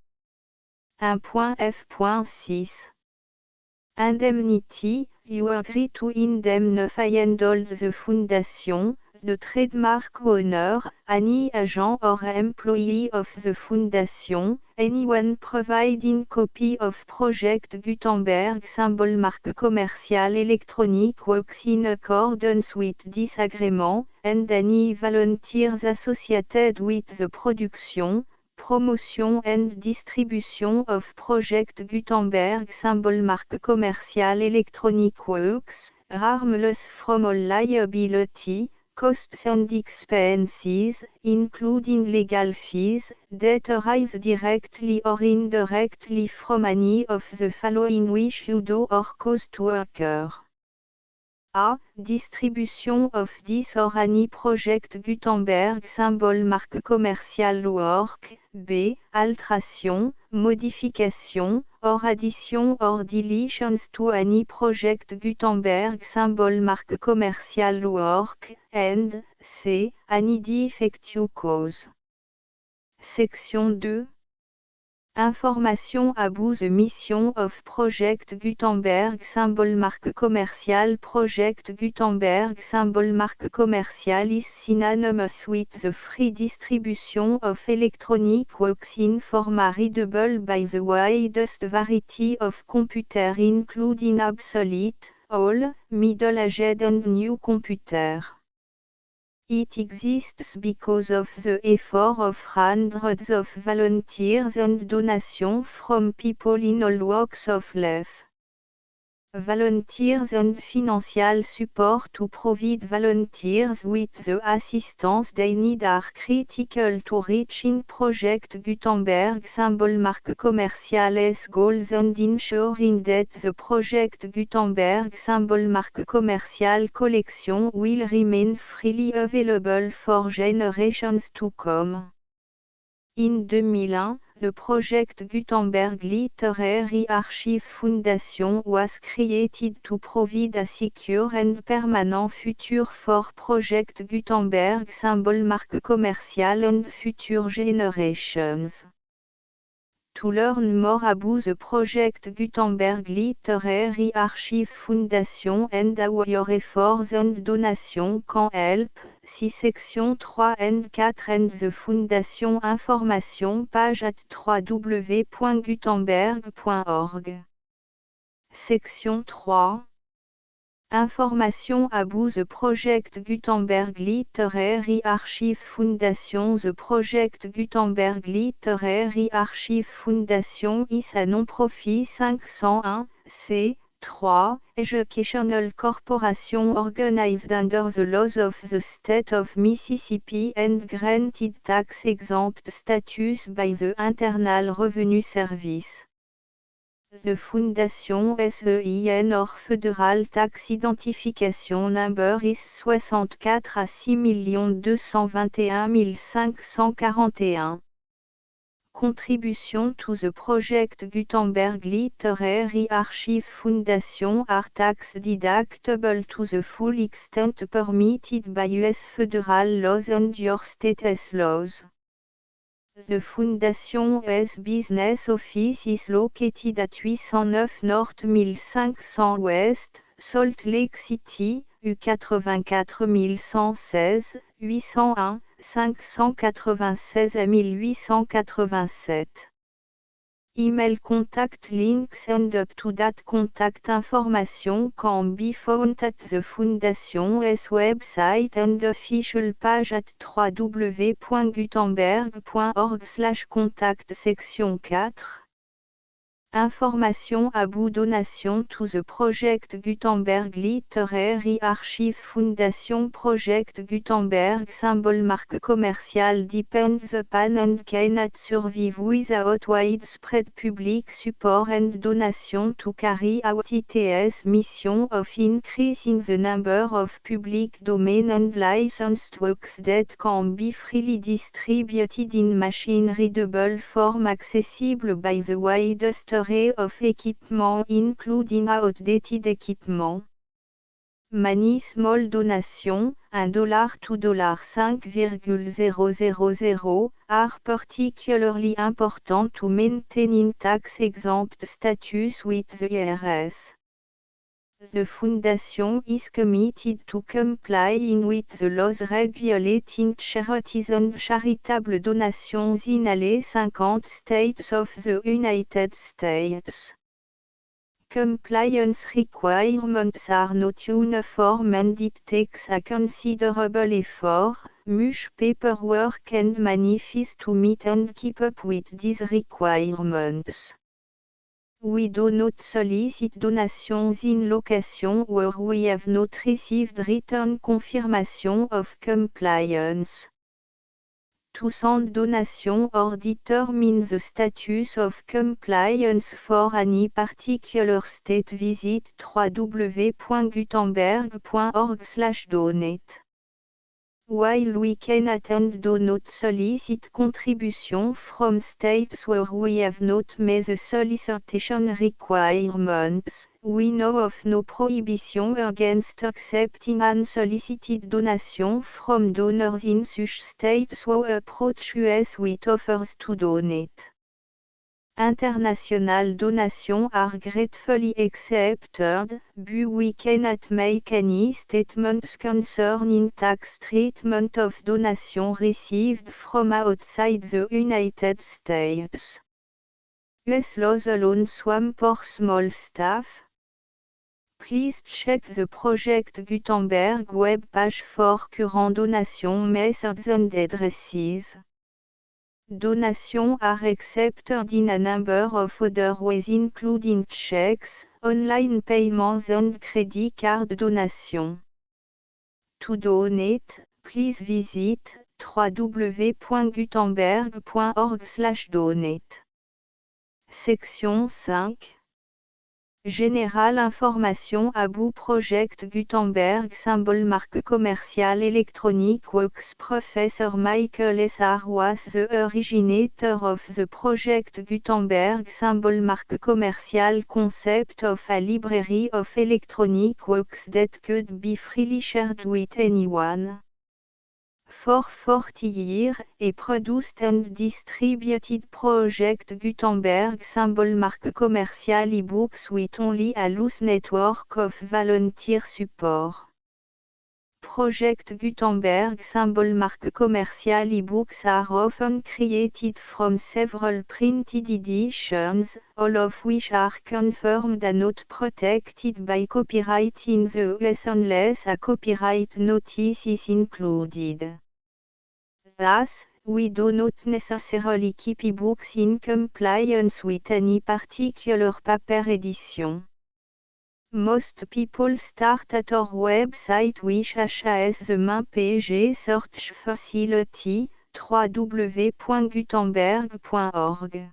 1.f.6 Indemnity, you agree to indemnify and hold the Foundation, the trademark owner, any agent or employee of the Foundation, anyone providing copy of Project Gutenberg symbol mark commercial electronic works in accordance with this agreement, and any volunteers associated with the production, Promotion and distribution of Project Gutenberg symbol marque commerciale Electronic Works, harmless from all liability, costs and expenses, including legal fees, that arise directly or indirectly from any of the following which you do or cause to occur. A. Distribution of this or any project Gutenberg symbol marque commerciale work. B. Alteration, modification, or addition or deletions to any project Gutenberg symbol marque commerciale work. And C. Any defective cause. Section 2. Information about the mission of Project Gutenberg symbol marque commerciale Project Gutenberg symbol marque commerciale is synonymous with the free distribution of electronic works in format readable by the widest variety of computers including obsolete, old, middle-aged and new computers. It exists because of the effort of hundreds of volunteers and donations from people in all walks of life. Volunteers and financial support to provide volunteers with the assistance they need are critical to reaching Project Gutenberg symbol marque commerciale's goals and ensuring that the Project Gutenberg symbol marque commerciale collection will remain freely available for generations to come. In 2001, the Project Gutenberg Literary Archive Foundation was created to provide a secure and permanent future for Project Gutenberg symbol marque commerciale and future generations. To learn more about the Project Gutenberg Literary Archive Foundation and how your efforts and donations can help, see section 3 and 4 and the Foundation information page at www.gutenberg.org. Section 3. Information about the Project Gutenberg Literary Archive Foundation. The Project Gutenberg Literary Archive Foundation is a non-profit 501, c3, educational corporation organized under the laws of the state of Mississippi and granted tax-exempt status by the Internal Revenue Service. The Foundation SEIN or Federal Tax Identification Number is 64 à 6 221 541. Contribution to the Project Gutenberg Literary Archive Foundation are tax deductible to the full extent permitted by U.S. federal laws and your state's laws. The Foundation's business office is located at 809 North 1500 West, Salt Lake City, U84 116, 801, 596 à 1887. Email contact links and up-to-date contact information can be found at the Foundation's website and official page at www.gutenberg.org/contact. Section 4. Information about donation to the Project Gutenberg Literary Archive Foundation. Project Gutenberg symbol marque commerciale depends upon and cannot survive without widespread public support and donation to carry out its mission of increasing the number of public domain and licensed works that can be freely distributed in machine-readable form accessible by the widest array of equipment including outdated equipment. Many small donations, $1 to $5,000, are particularly important to maintaining tax-exempt status with the IRS. The Foundation is committed to complying with the laws regulating charities and charitable donations in all 50 states of the United States. Compliance requirements are not uniform and it takes a considerable effort, much paperwork and money fees to meet and keep up with these requirements. We do not solicit donations in location where we have not received written confirmation of compliance. To send donation or determine the status of compliance for any particular state, visit www.gutenberg.org/donate. While we cannot and do not solicit contribution from states where we have not met the solicitation requirements, we know of no prohibition against accepting unsolicited donation from donors in such states who approach us with offers to donate. International donations are gratefully accepted, but we cannot make any statements concerning tax treatment of donations received from outside the United States. US laws alone swam for small staff. Please check the Project Gutenberg web page for current donation methods and addresses. Donations are accepted in a number of other ways, including checks, online payments and credit card donation. To donate, please visit www.gutenberg.org/donate. Section 5. Générale information about Project Gutenberg symbol marque commerciale électronique works. Professor Michael S. R. was the originator of the Project Gutenberg symbol marque commerciale concept of a library of electronic works that could be freely shared with anyone. For 40 years, a produced and distributed Project Gutenberg symbol marque commerciale ebooks with only a loose network of volunteer support. Project Gutenberg symbol marque commerciale ebooks are often created from several printed editions, all of which are confirmed and not protected by copyright in the US unless a copyright notice is included. Thus, we do not necessarily keep ebooks in compliance with any particular paper edition. Most people start at our website which has the main page search facility, www.gutenberg.org.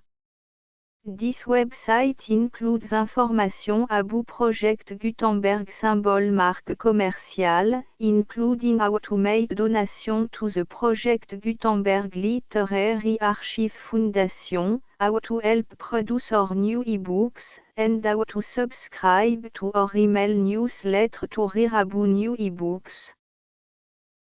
This website includes information about Project Gutenberg symbol marque commerciale, including how to make donation to the Project Gutenberg Literary Archive Foundation, how to help produce our new ebooks, and how to subscribe to our email newsletter to hear about new ebooks.